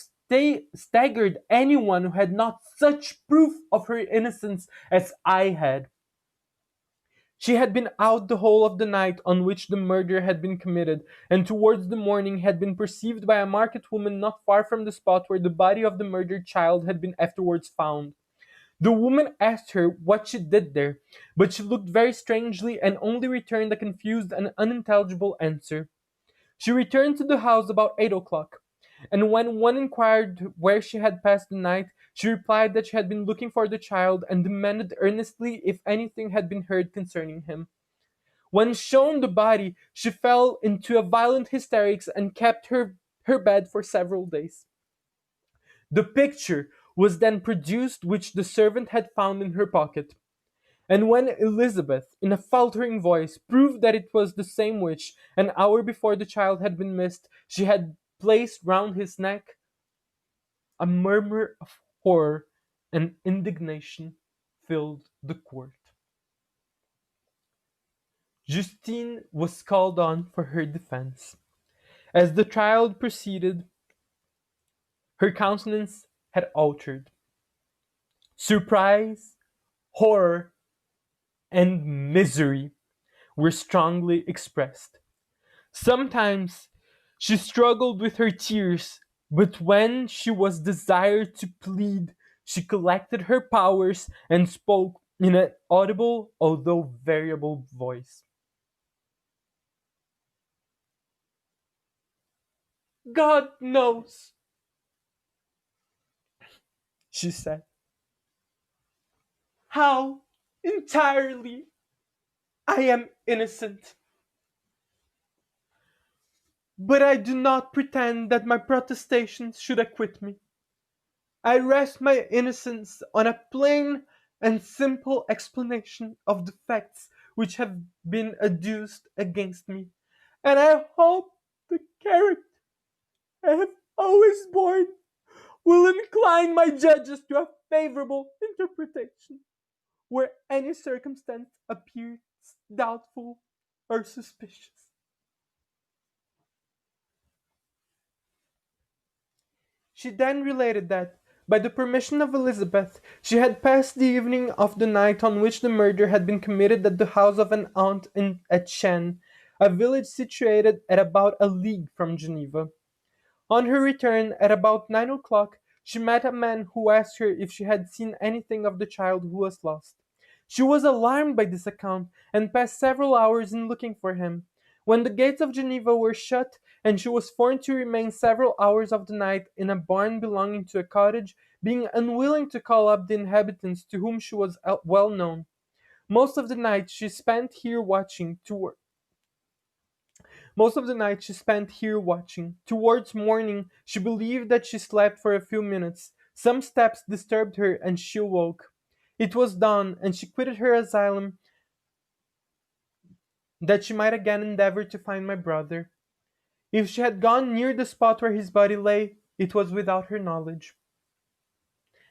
staggered anyone who had not such proof of her innocence as I had. She had been out the whole of the night on which the murder had been committed, and towards the morning had been perceived by a market woman not far from the spot where the body of the murdered child had been afterwards found. The woman asked her what she did there, but she looked very strangely and only returned a confused and unintelligible answer. She returned to the house about 8 o'clock, and when one inquired where she had passed the night, she replied that she had been looking for the child and demanded earnestly if anything had been heard concerning him. When shown the body, she fell into a violent hysterics and kept her bed for several days. The picture was then produced which the servant had found in her pocket. And when Elizabeth, in a faltering voice, proved that it was the same which, an hour before the child had been missed, she had placed round his neck, a murmur of horror and indignation filled the court. Justine was called on for her defense. As the trial proceeded, her countenance had altered. Surprise, horror, and misery were strongly expressed. Sometimes she struggled with her tears, but when she was desired to plead, she collected her powers and spoke in an audible, although variable voice. God knows, she said, how entirely I am innocent. But I do not pretend that my protestations should acquit me. I rest my innocence on a plain and simple explanation of the facts which have been adduced against me, and I hope the character I have always borne will incline my judges to a favorable interpretation where any circumstance appears doubtful or suspicious. She then related that, by the permission of Elizabeth, she had passed the evening of the night on which the murder had been committed at the house of an aunt at Chêne, a village situated at about a league from Geneva. On her return, at about 9 o'clock, she met a man who asked her if she had seen anything of the child who was lost. She was alarmed by this account, and passed several hours in looking for him. When the gates of Geneva were shut, and she was forced to remain several hours of the night in a barn belonging to a cottage, being unwilling to call up the inhabitants to whom she was well known. Most of the night she spent here watching. Towards morning, she believed that she slept for a few minutes. Some steps disturbed her, and she awoke. It was dawn, and she quitted her asylum that she might again endeavor to find my brother. If she had gone near the spot where his body lay, it was without her knowledge.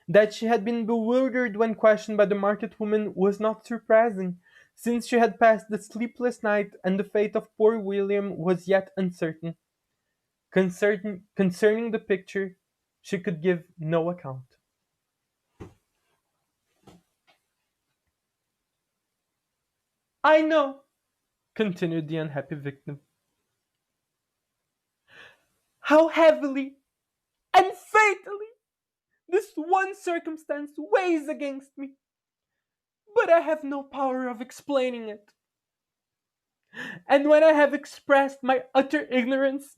That she had been bewildered when questioned by the market woman was not surprising, since she had passed the sleepless night and the fate of poor William was yet uncertain. Concerning the picture, she could give no account. I know, continued the unhappy victim, how heavily and fatally this one circumstance weighs against me, but I have no power of explaining it. And when I have expressed my utter ignorance,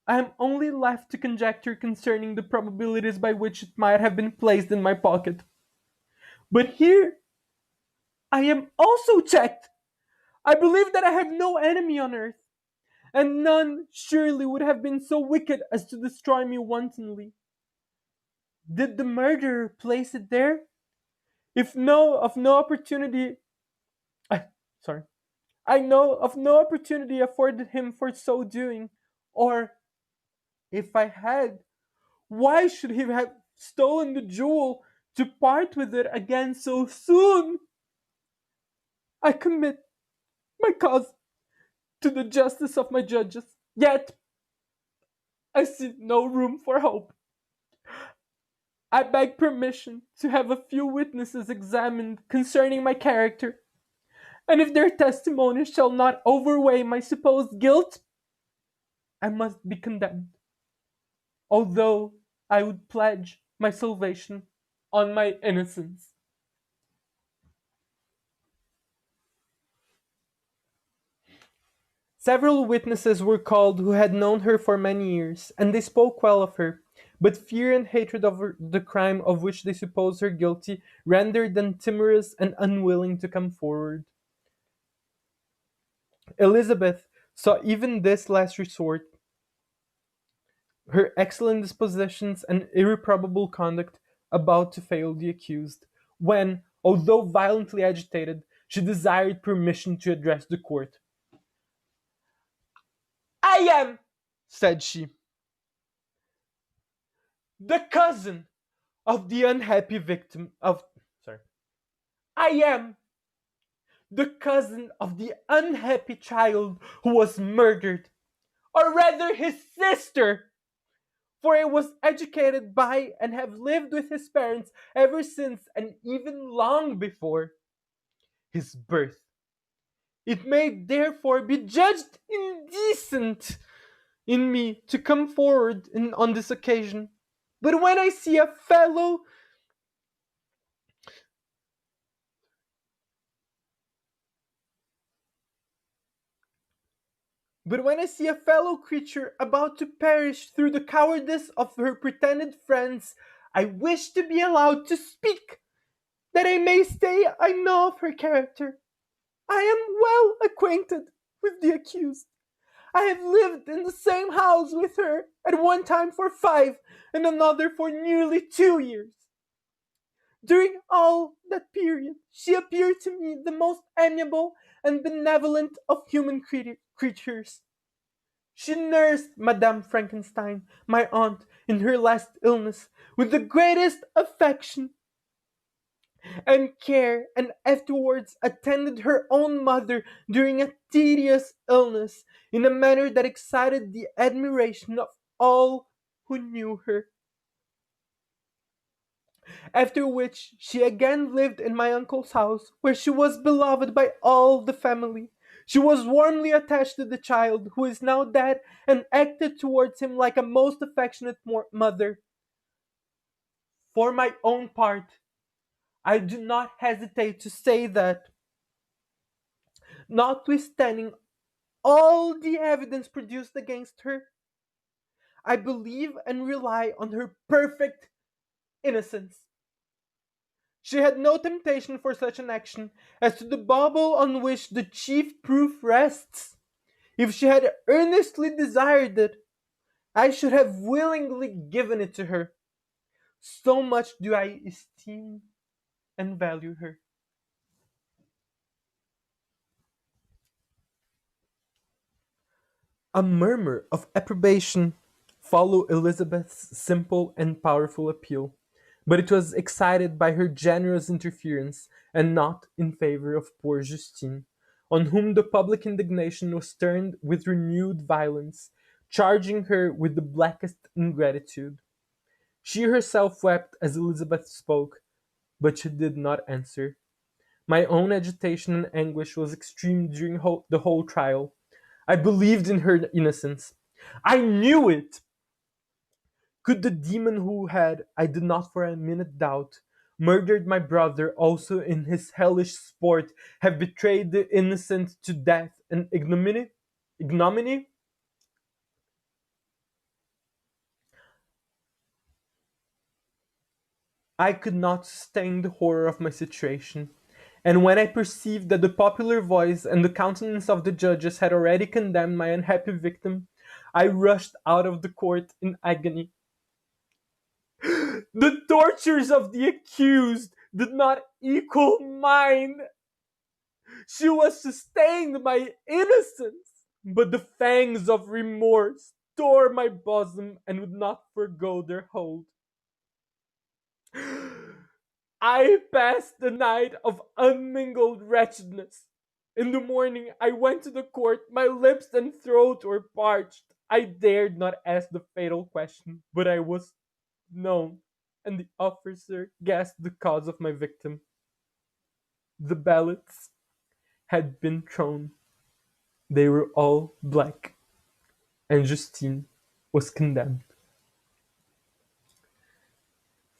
I am only left to conjecture concerning the probabilities by which it might have been placed in my pocket. But here I am also checked. I believe that I have no enemy on earth, and none surely would have been so wicked as to destroy me wantonly. Did the murderer place it there? If no, of no opportunity, I, sorry, I know of no opportunity afforded him for so doing, or if I had, why should he have stolen the jewel to part with it again so soon? I commit my cause to the justice of my judges, yet I see no room for hope. I beg permission to have a few witnesses examined concerning my character, and if their testimony shall not overweigh my supposed guilt, I must be condemned, although I would pledge my salvation on my innocence. Several witnesses were called who had known her for many years, and they spoke well of her, but fear and hatred of the crime of which they supposed her guilty rendered them timorous and unwilling to come forward. Elizabeth saw even this last resort, her excellent dispositions and irreproachable conduct, about to fail the accused, when, although violently agitated, she desired permission to address the court. "I am," said she, "the cousin of the unhappy victim of sorry. I am the cousin of the unhappy child who was murdered, or rather his sister, for I was educated by and have lived with his parents ever since and even long before his birth. It may therefore be judged indecent in me to come forward on this occasion. But when I see a fellow But when I see a fellow creature about to perish through the cowardice of her pretended friends, I wish to be allowed to speak, that I may say I know of her character. I am well acquainted with the accused. I have lived in the same house with her, at one time for 5, and another for nearly 2 years. During all that period, she appeared to me the most amiable and benevolent of human creatures. She nursed Madame Frankenstein, my aunt, in her last illness, with the greatest affection and care, and afterwards attended her own mother during a tedious illness in a manner that excited the admiration of all who knew her. After which she again lived in my uncle's house, where she was beloved by all the family. She was warmly attached to the child, who is now dead, and acted towards him like a most affectionate mother. For my own part, I do not hesitate to say that, notwithstanding all the evidence produced against her, I believe and rely on her perfect innocence. She had no temptation for such an action as to the bauble on which the chief proof rests. If she had earnestly desired it, I should have willingly given it to her. So much do I esteem and value her." A murmur of approbation followed Elizabeth's simple and powerful appeal, but it was excited by her generous interference, and not in favor of poor Justine, on whom the public indignation was turned with renewed violence, charging her with the blackest ingratitude. She herself wept as Elizabeth spoke, but she did not answer. My own agitation and anguish was extreme during the whole trial. I believed in her innocence. I knew it! Could the demon who had, I did not for a minute doubt, murdered my brother also in his hellish sport, have betrayed the innocent to death and ignominy? Ignominy? I could not sustain the horror of my situation, and when I perceived that the popular voice and the countenance of the judges had already condemned my unhappy victim, I rushed out of the court in agony. The tortures of the accused did not equal mine. She was sustained by innocence, but the fangs of remorse tore my bosom and would not forgo their hold. I passed the night of unmingled wretchedness. In the morning, I went to the court. My lips and throat were parched. I dared not ask the fatal question, but I was known and the officer guessed the cause of my victim. The ballots had been thrown. They were all black, and Justine was condemned.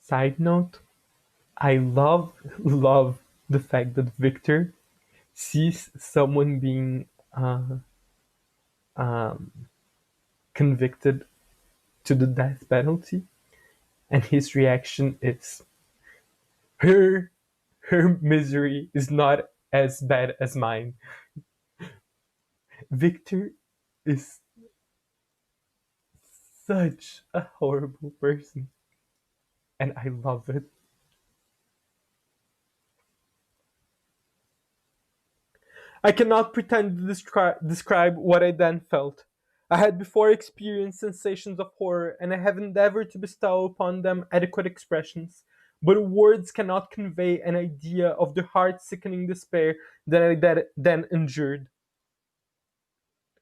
Side note, I love the fact that Victor sees someone being um, convicted to the death penalty, and his reaction is her her misery is not as bad as mine. Victor is such a horrible person, and I love it. I cannot pretend to describe what I then felt. I had before experienced sensations of horror, and I have endeavored to bestow upon them adequate expressions. But words cannot convey an idea of the heart sickening despair that I then endured.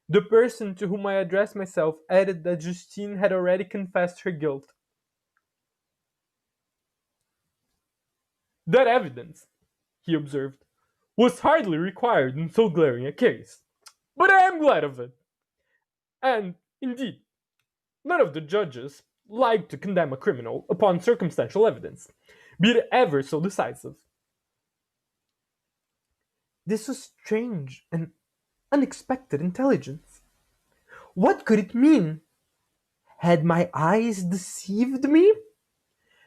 The person to whom I addressed myself added that Justine had already confessed her guilt. That evidence, he observed, was hardly required in so glaring a case. But I am glad of it. And, indeed, none of the judges like to condemn a criminal upon circumstantial evidence, be it ever so decisive. This was strange and unexpected intelligence. What could it mean? Had my eyes deceived me?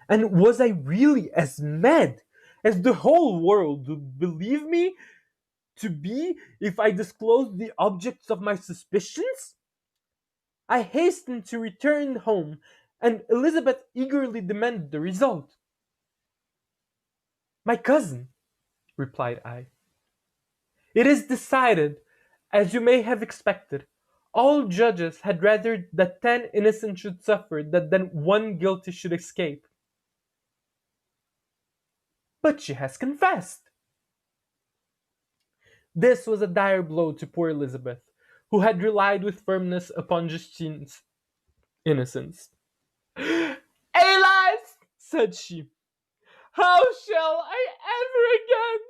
And was I really as mad as the whole world would believe me to be if I disclosed the objects of my suspicions? I hastened to return home, and Elizabeth eagerly demanded the result. My cousin, replied I. It is decided, as you may have expected. All judges had rather that 10 innocent should suffer than that one guilty should escape. But she has confessed. This was a dire blow to poor Elizabeth, who had relied with firmness upon Justine's innocence. Alas, said she, how shall I ever again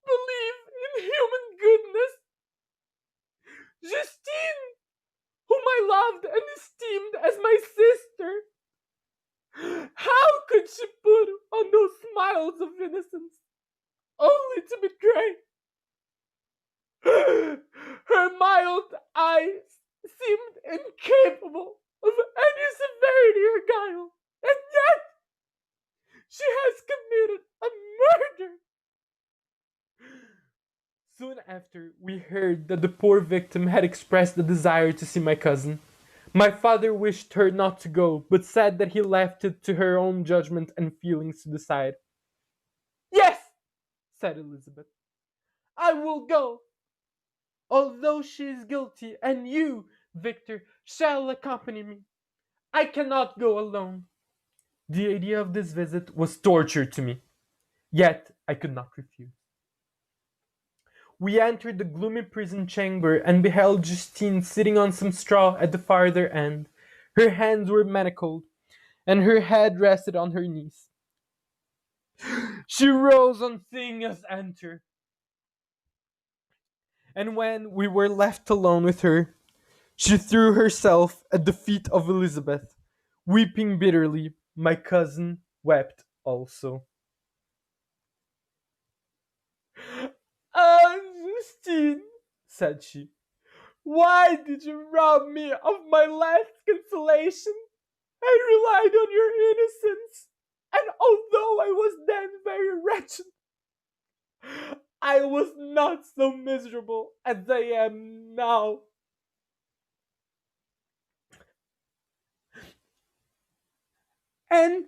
believe in human goodness? Justine, whom I loved and esteemed as my sister, how could she put on those smiles of innocence only to betray? Her mild eyes seemed incapable of any severity or guile, and yet she has committed a murder. Soon after, we heard that the poor victim had expressed a desire to see my cousin. My father wished her not to go, but said that he left it to her own judgment and feelings to decide. Yes, said Elizabeth, I will go, although she is guilty, and you, Victor, shall accompany me. I cannot go alone. The idea of this visit was torture to me, yet I could not refuse. We entered the gloomy prison chamber and beheld Justine sitting on some straw at the farther end. Her hands were manacled, and her head rested on her knees. She rose on seeing us enter, and when we were left alone with her, she threw herself at the feet of Elizabeth, weeping bitterly. My cousin wept also. Ah, Justine, said she, why did you rob me of my last consolation? I relied on your innocence, and although I was then very wretched, I was not so miserable as I am now. And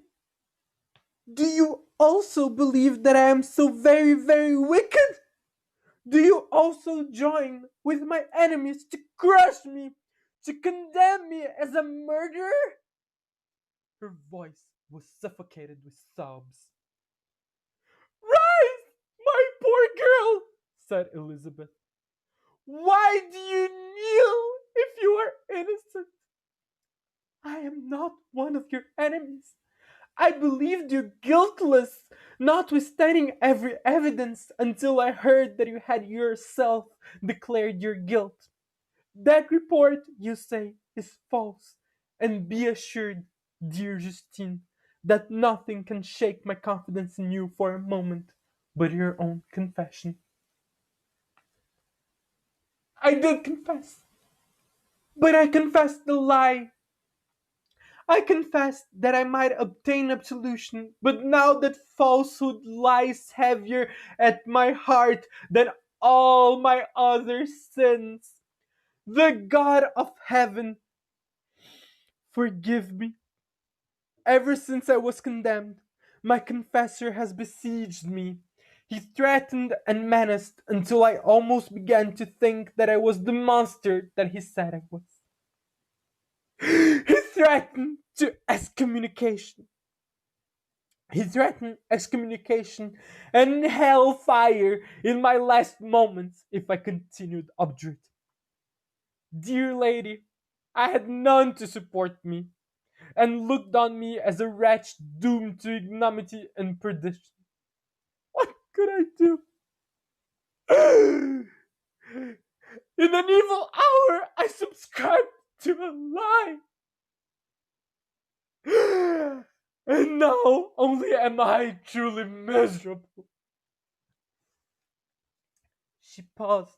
do you also believe that I am so very, very wicked? Do you also join with my enemies to crush me, to condemn me as a murderer? Her voice was suffocated with sobs. Rise, my poor girl, said Elizabeth. Why do you kneel if you are innocent? I am not one of your enemies. I believed you guiltless, notwithstanding every evidence, until I heard that you had yourself declared your guilt. That report, you say, is false, and be assured, dear Justine, that nothing can shake my confidence in you for a moment but your own confession. I did confess, but I confessed the lie. I confessed that I might obtain absolution, but now that falsehood lies heavier at my heart than all my other sins, the God of heaven forgive me. Ever since I was condemned, my confessor has besieged me. He threatened and menaced until I almost began to think that I was the monster that he said I was. He threatened to excommunication. He threatened excommunication and hellfire in my last moments if I continued obdurate. Dear lady, I had none to support me, and looked on me as a wretch doomed to ignominy and perdition. What could I do? In an evil hour, I subscribed to a lie. And now only am I truly miserable. She paused,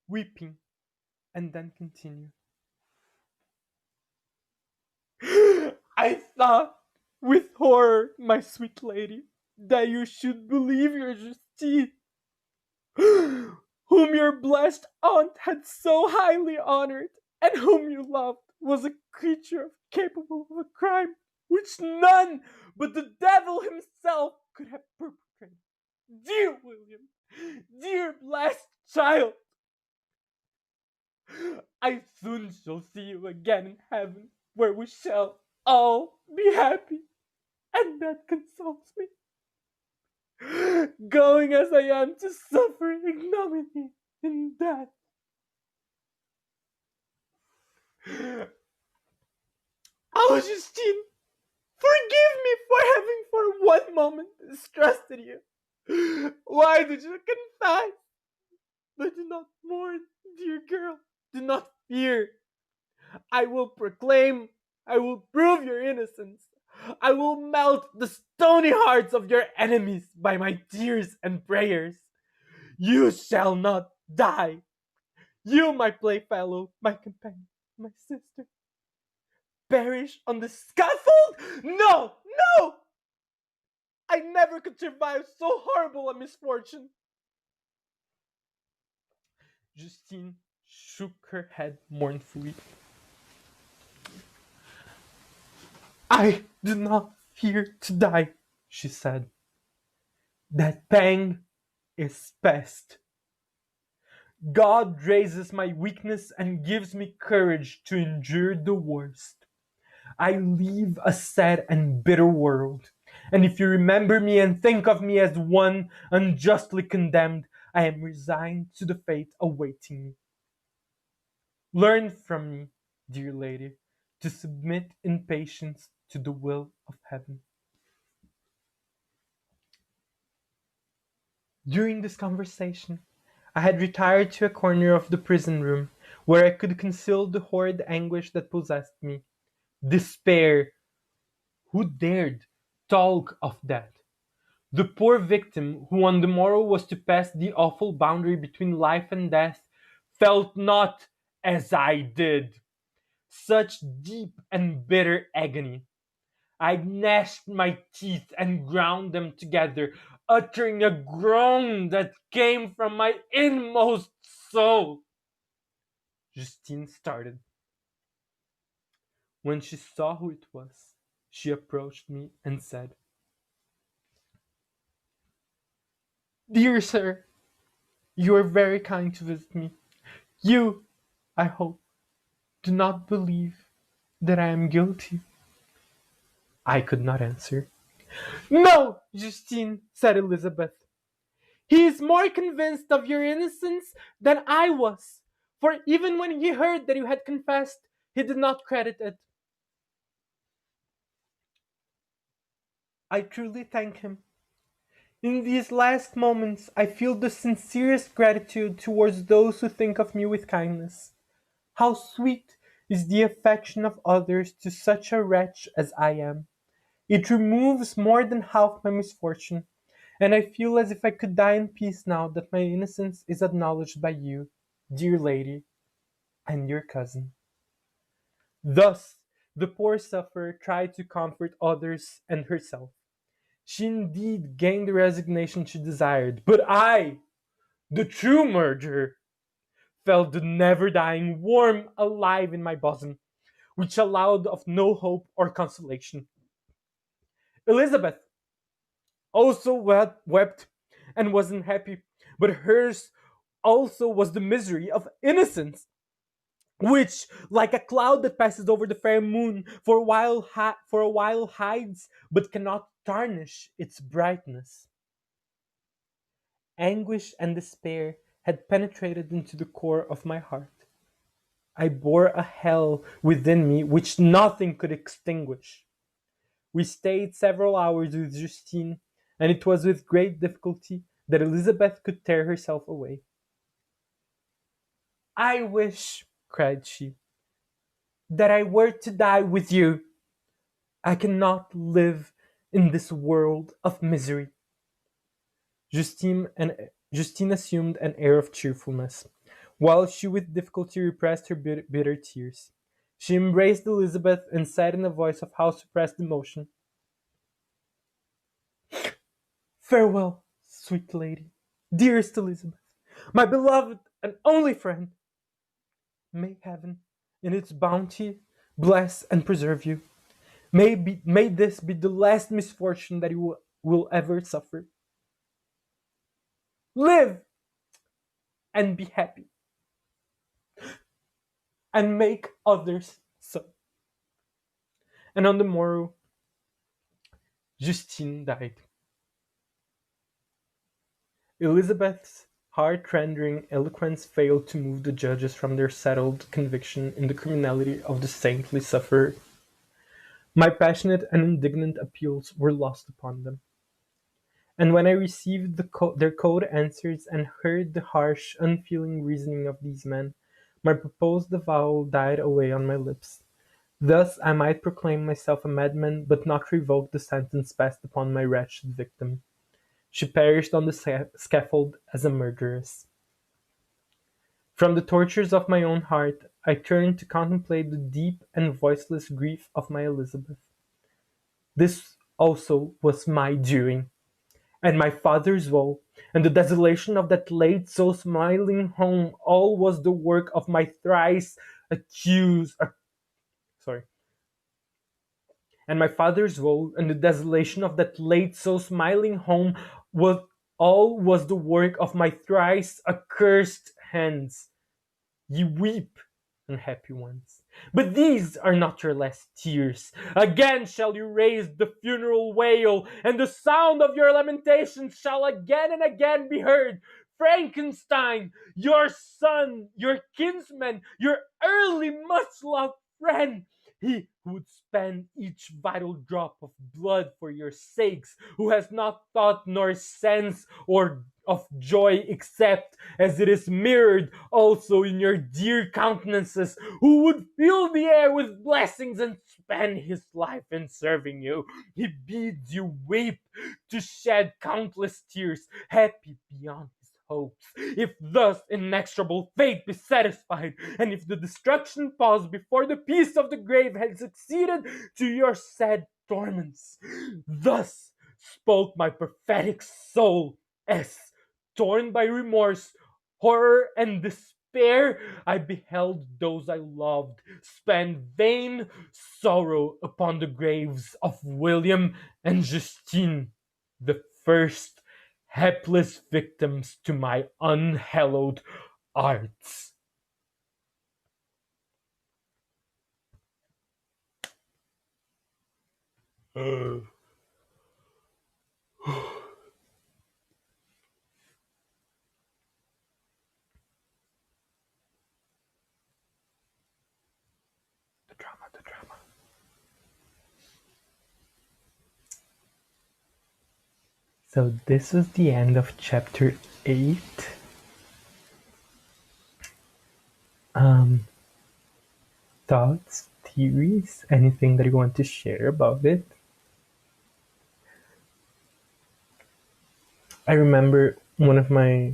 weeping, and then continued. I thought with horror, my sweet lady, that you should believe your Justine, whom your blessed aunt had so highly honored, and whom you loved, was a creature capable of a crime which none but the devil himself could have perpetrated. Dear William, dear blessed child, I soon shall see you again in heaven, where we shall all be happy, and that consoles me. Going as I am to suffer ignominy in death. Oh, Justine, forgive me for having for one moment distrusted you. Why did you confess? But do not mourn, dear girl. Do not fear. I will proclaim, I will prove your innocence. I will melt the stony hearts of your enemies by my tears and prayers. You shall not die. You, my playfellow, my companion, my sister, perish on the scaffold? No, no! I never could survive so horrible a misfortune. Justine shook her head mournfully. I do not fear to die, she said. That pang is past. God raises my weakness and gives me courage to endure the worst. I leave a sad and bitter world, and if you remember me and think of me as one unjustly condemned, I am resigned to the fate awaiting me. Learn from me, dear lady, to submit in patience to the will of heaven. During this conversation, I had retired to a corner of the prison room where I could conceal the horrid anguish that possessed me. Despair! Who dared talk of that? The poor victim, who on the morrow was to pass the awful boundary between life and death, felt not, as I did, such deep and bitter agony. I gnashed my teeth and ground them together, uttering a groan that came from my inmost soul. Justine started. When she saw who it was, she approached me and said, Dear sir, you are very kind to visit me. You, I hope, do not believe that I am guilty. I could not answer. No, Justine, said Elizabeth. He is more convinced of your innocence than I was, for even when he heard that you had confessed, he did not credit it. I truly thank him. In these last moments, I feel the sincerest gratitude towards those who think of me with kindness. How sweet is the affection of others to such a wretch as I am. It removes more than half my misfortune, and I feel as if I could die in peace now that my innocence is acknowledged by you, dear lady, and your cousin. Thus, the poor sufferer tried to comfort others and herself. She indeed gained the resignation she desired, but I, the true murderer, felt the never dying worm alive in my bosom, which allowed of no hope or consolation. Elizabeth also wept and was unhappy, but hers also was the misery of innocence, which, like a cloud that passes over the fair moon, for a while hides, but cannot tarnish its brightness. Anguish and despair had penetrated into the core of my heart. I bore a hell within me which nothing could extinguish. We stayed several hours with Justine, and it was with great difficulty that Elizabeth could tear herself away. I wish, cried she, that I were to die with you. I cannot live in this world of misery. Justine assumed an air of cheerfulness, while she with difficulty repressed her bitter tears. She embraced Elizabeth and said in a voice of half suppressed emotion, "Farewell, sweet lady, dearest Elizabeth, my beloved and only friend. May heaven, in its bounty, bless and preserve you. May this be the last misfortune that you will ever suffer. Live and be happy, and make others so." And on the morrow, Justine died. Elizabeth's heart-rending eloquence failed to move the judges from their settled conviction in the criminality of the saintly sufferer. My passionate and indignant appeals were lost upon them. And when I received their cold answers and heard the harsh, unfeeling reasoning of these men, my proposed avowal died away on my lips. Thus I might proclaim myself a madman, but not revoke the sentence passed upon my wretched victim. She perished on the scaffold as a murderess. From the tortures of my own heart, I turned to contemplate the deep and voiceless grief of my Elizabeth. This also was my doing, and my father's woe, and the desolation of that late so smiling home, all was the work of my thrice accused. Sorry. And my father's woe, and the desolation of that late so smiling home, was all was the work of my thrice accursed hands. Ye weep, unhappy ones. But these are not your last tears. Again shall you raise the funeral wail, and the sound of your lamentations shall again and again be heard. Frankenstein, your son, your kinsman, your early much loved friend, he who would spend each vital drop of blood for your sakes, who has not thought nor sense or of joy except as it is mirrored also in your dear countenances, who would fill the air with blessings and spend his life in serving you. He bids you weep, to shed countless tears, happy beyond his hopes. If thus inexorable fate be satisfied, and if the destruction pause before the peace of the grave had succeeded to your sad torments, thus spoke my prophetic soul, as, torn by remorse, horror, and despair, I beheld those I loved spend vain sorrow upon the graves of William and Justine, the first hapless victims to my unhallowed arts. The drama, the drama. So this was the end of chapter 8. Um, Thoughts, theories, anything that you want to share about it? I remember one of my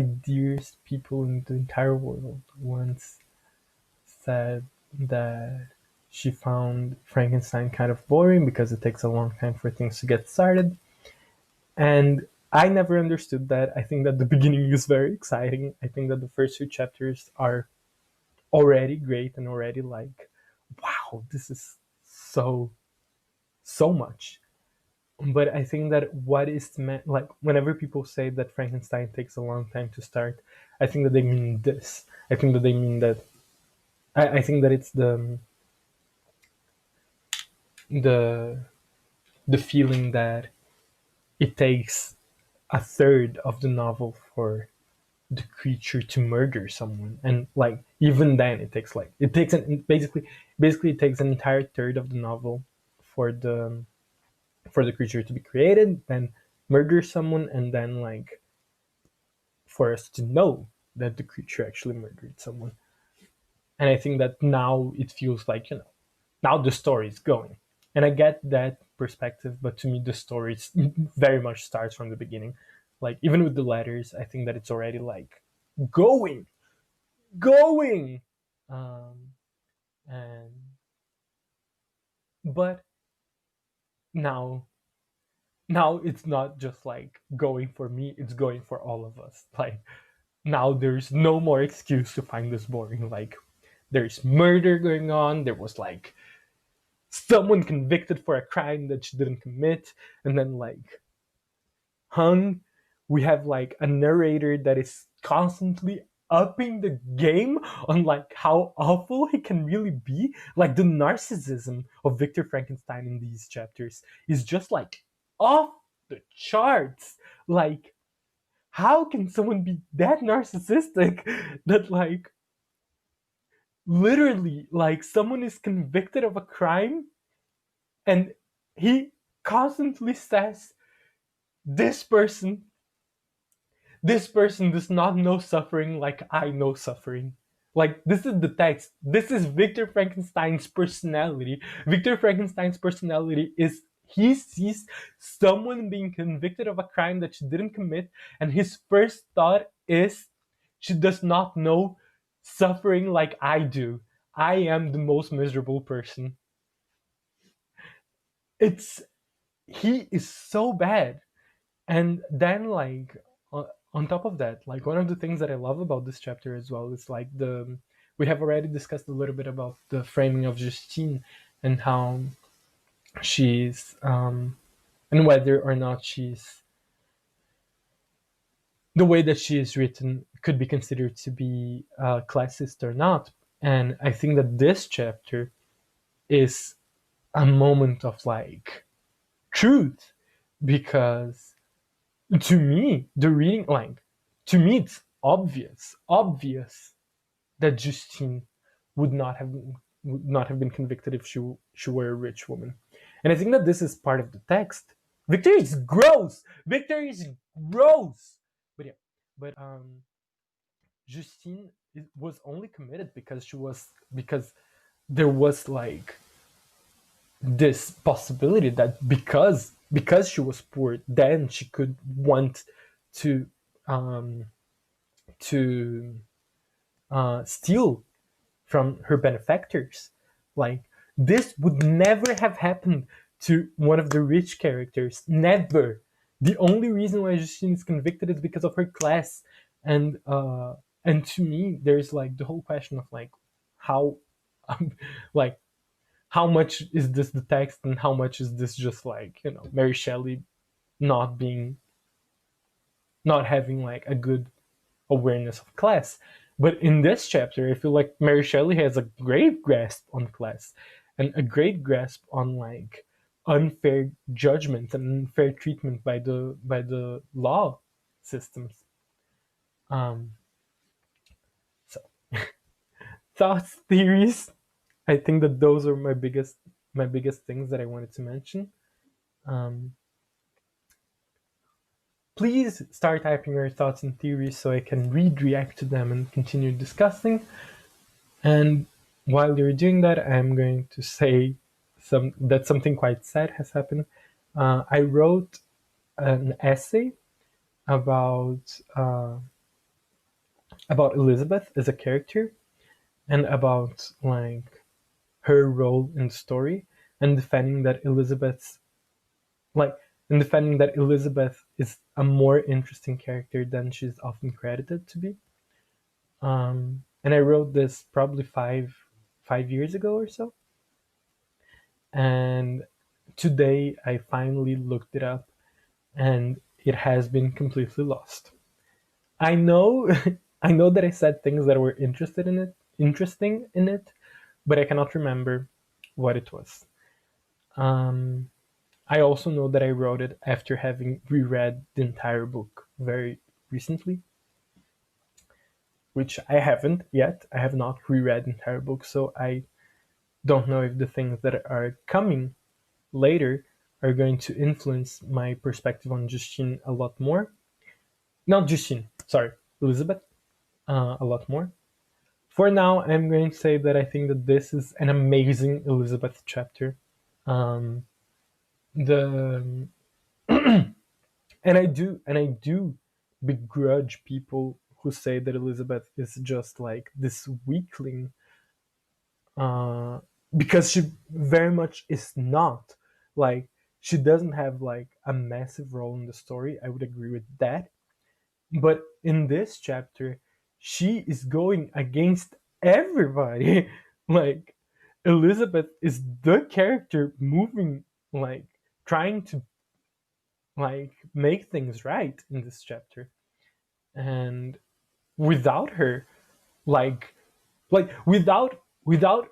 dearest people in the entire world once said that she found Frankenstein kind of boring because it takes a long time for things to get started. And I never understood that. I think that the beginning is very exciting. I think that the first few chapters are already great and already like, wow, this is so much. But I think that what is meant, like, whenever people say that Frankenstein takes a long time to start, I think that they mean this. I think that they mean that. I think that it's the the feeling that it takes a third of the novel for the creature to murder someone, and like even then basically it takes an entire third of the novel for the creature to be created, then murder someone, and then like for us to know that the creature actually murdered someone. And I think that now it feels like, now the story is going. And I get that perspective, but to me the story very much starts from the beginning. Like even with the letters, I think that it's already like going, going. Um, and but now now it's not just like going for me, it's going for all of us. Like now there's no more excuse to find this boring. Like there's murder going on, there was like someone convicted for a crime that she didn't commit, and then like hung. We have like a narrator that is constantly upping the game on like how awful he can really be. Like the narcissism of Victor Frankenstein in these chapters is just like off the charts. Like how can someone be that narcissistic that like literally like someone is convicted of a crime and he constantly says this person this person does not know suffering like I know suffering. Like this is the text, this is Victor Frankenstein's personality. Victor Frankenstein's personality is he sees someone being convicted of a crime that she didn't commit, and his first thought is she does not know suffering like I do. I am the most miserable person. It's he is so bad. And then like on top of that, like one of the things that I love about this chapter as well is like the we have already discussed a little bit about the framing of Justine and how she's and whether or not she's the way that she is written could be considered to be classist or not. And I think that this chapter is a moment of like truth, because to me the reading, like to me it's obvious that Justine would not have been convicted if she were a rich woman. And I think that this is part of the text. Victor is gross. Victor is gross. But yeah, but Justine was only committed because there was like this possibility that because she was poor, then she could want to um, to steal from her benefactors. Like this would never have happened to one of the rich characters. Never. The only reason why Justine is convicted is because of her class, and to me, there's like the whole question of like how, like how much is this the text and how much is this just like Mary Shelley not being not having like a good awareness of class. But in this chapter, I feel like Mary Shelley has a great grasp on class and a great grasp on like unfair judgment and unfair treatment by the law systems. Um, so thoughts, theories. I think that those are my biggest things that I wanted to mention. Um, please start typing your thoughts and theories so I can react to them and continue discussing. And while you're doing that, I'm going to say that something quite sad has happened. I wrote an essay about about Elizabeth as a character and about like her role in the story, and defending that like Elizabeth is a more interesting character than she's often credited to be. And I wrote this probably five years ago or so. And today I finally looked it up, and it has been completely lost. I know I know that I said things that were interesting in it, but I cannot remember what it was. Um, I also know that I wrote it after having reread the entire book very recently, which I haven't yet. I have not reread the entire book, so I don't know if the things that are coming later are going to influence my perspective on Justine a lot more. Not Justine, sorry, Elizabeth, a lot more. For now, I'm going to say that I think that this is an amazing Elizabeth chapter. Um, the and I do begrudge people who say that Elizabeth is just like this weakling, uh, because she very much is not. Like, she doesn't have like a massive role in the story. I would agree with that. But in this chapter, she is going against everybody. Like, Elizabeth is the character moving, like, trying to like make things right in this chapter. And without her, like without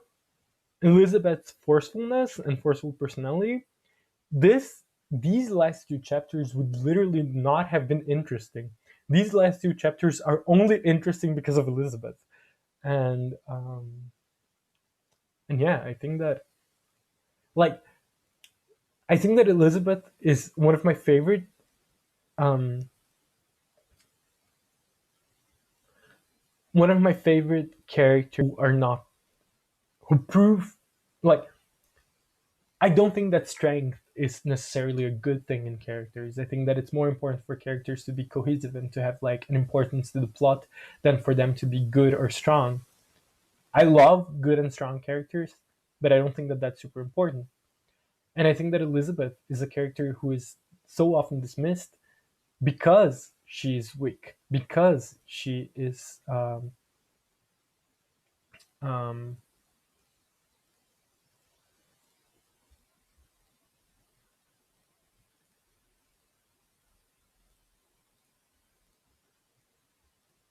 Elizabeth's forcefulness and forceful personality, these last two chapters would literally not have been interesting. These last two chapters are only interesting because of Elizabeth. And yeah, like I think that Elizabeth is um one of my favorite characters who are not who prove, like, I don't think that strength is necessarily a good thing in characters. I think that it's more important for characters to be cohesive and to have like an importance to the plot than for them to be good or strong. I love good and strong characters, but I don't think that that's super important. And I think that Elizabeth is a character who is so often dismissed because she's weak, because she is um,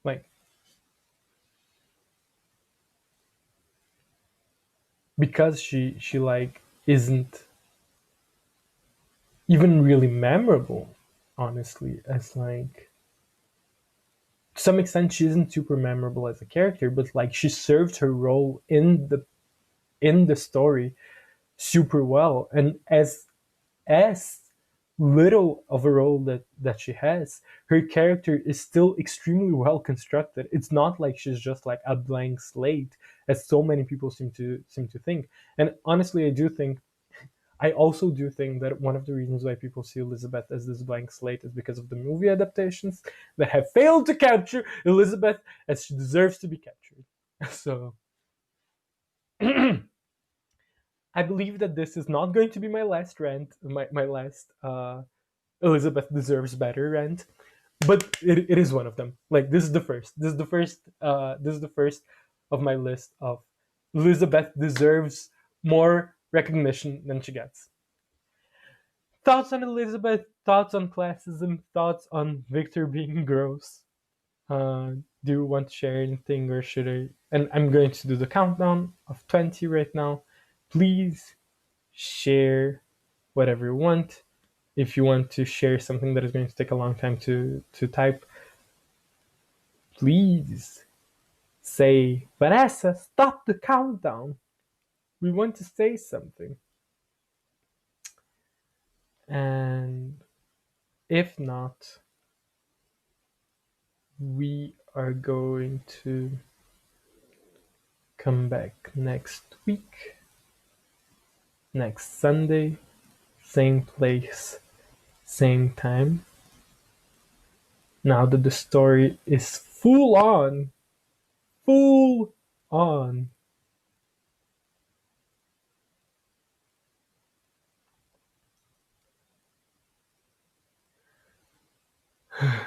like because she like isn't even really memorable, honestly, as like to some extent she isn't super memorable as a character, but like she served her role in the story super well. And as little of a role that she has, her character is still extremely well constructed. It's not like she's just like a blank slate, as so many people seem to think. And honestly, I also do think that one of the reasons why people see Elizabeth as this blank slate is because of the movie adaptations that have failed to capture Elizabeth as she deserves to be captured. So I believe that this is not going to be my last rant, my last Elizabeth deserves better rant, but it is one of them. Like, this is the first. This is the first of my list of Elizabeth deserves more recognition than she gets. Thoughts on Elizabeth, thoughts on classism, thoughts on Victor being gross. Do you want to share anything, or should I? And I'm going to do the countdown of 20 right now. Please share whatever you want. If you want to share something that is going to take a long time to type, please say, Vanessa, stop the countdown. We want to say something. And if not, we are going to come back next week, next Sunday, same place, same time. Now that the story is full on.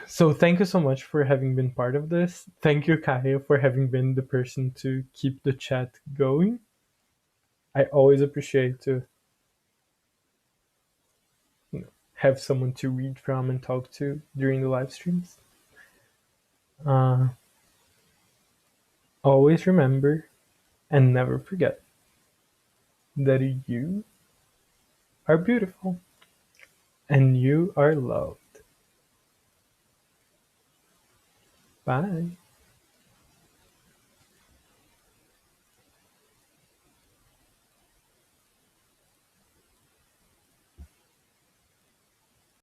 So thank you so much for having been part of this. Thank you, Kaya, for having been the person to keep the chat going. I always appreciate to have someone to read from and talk to during the live streams. Uh, Always remember and never forget that you are beautiful and you are loved. Bye.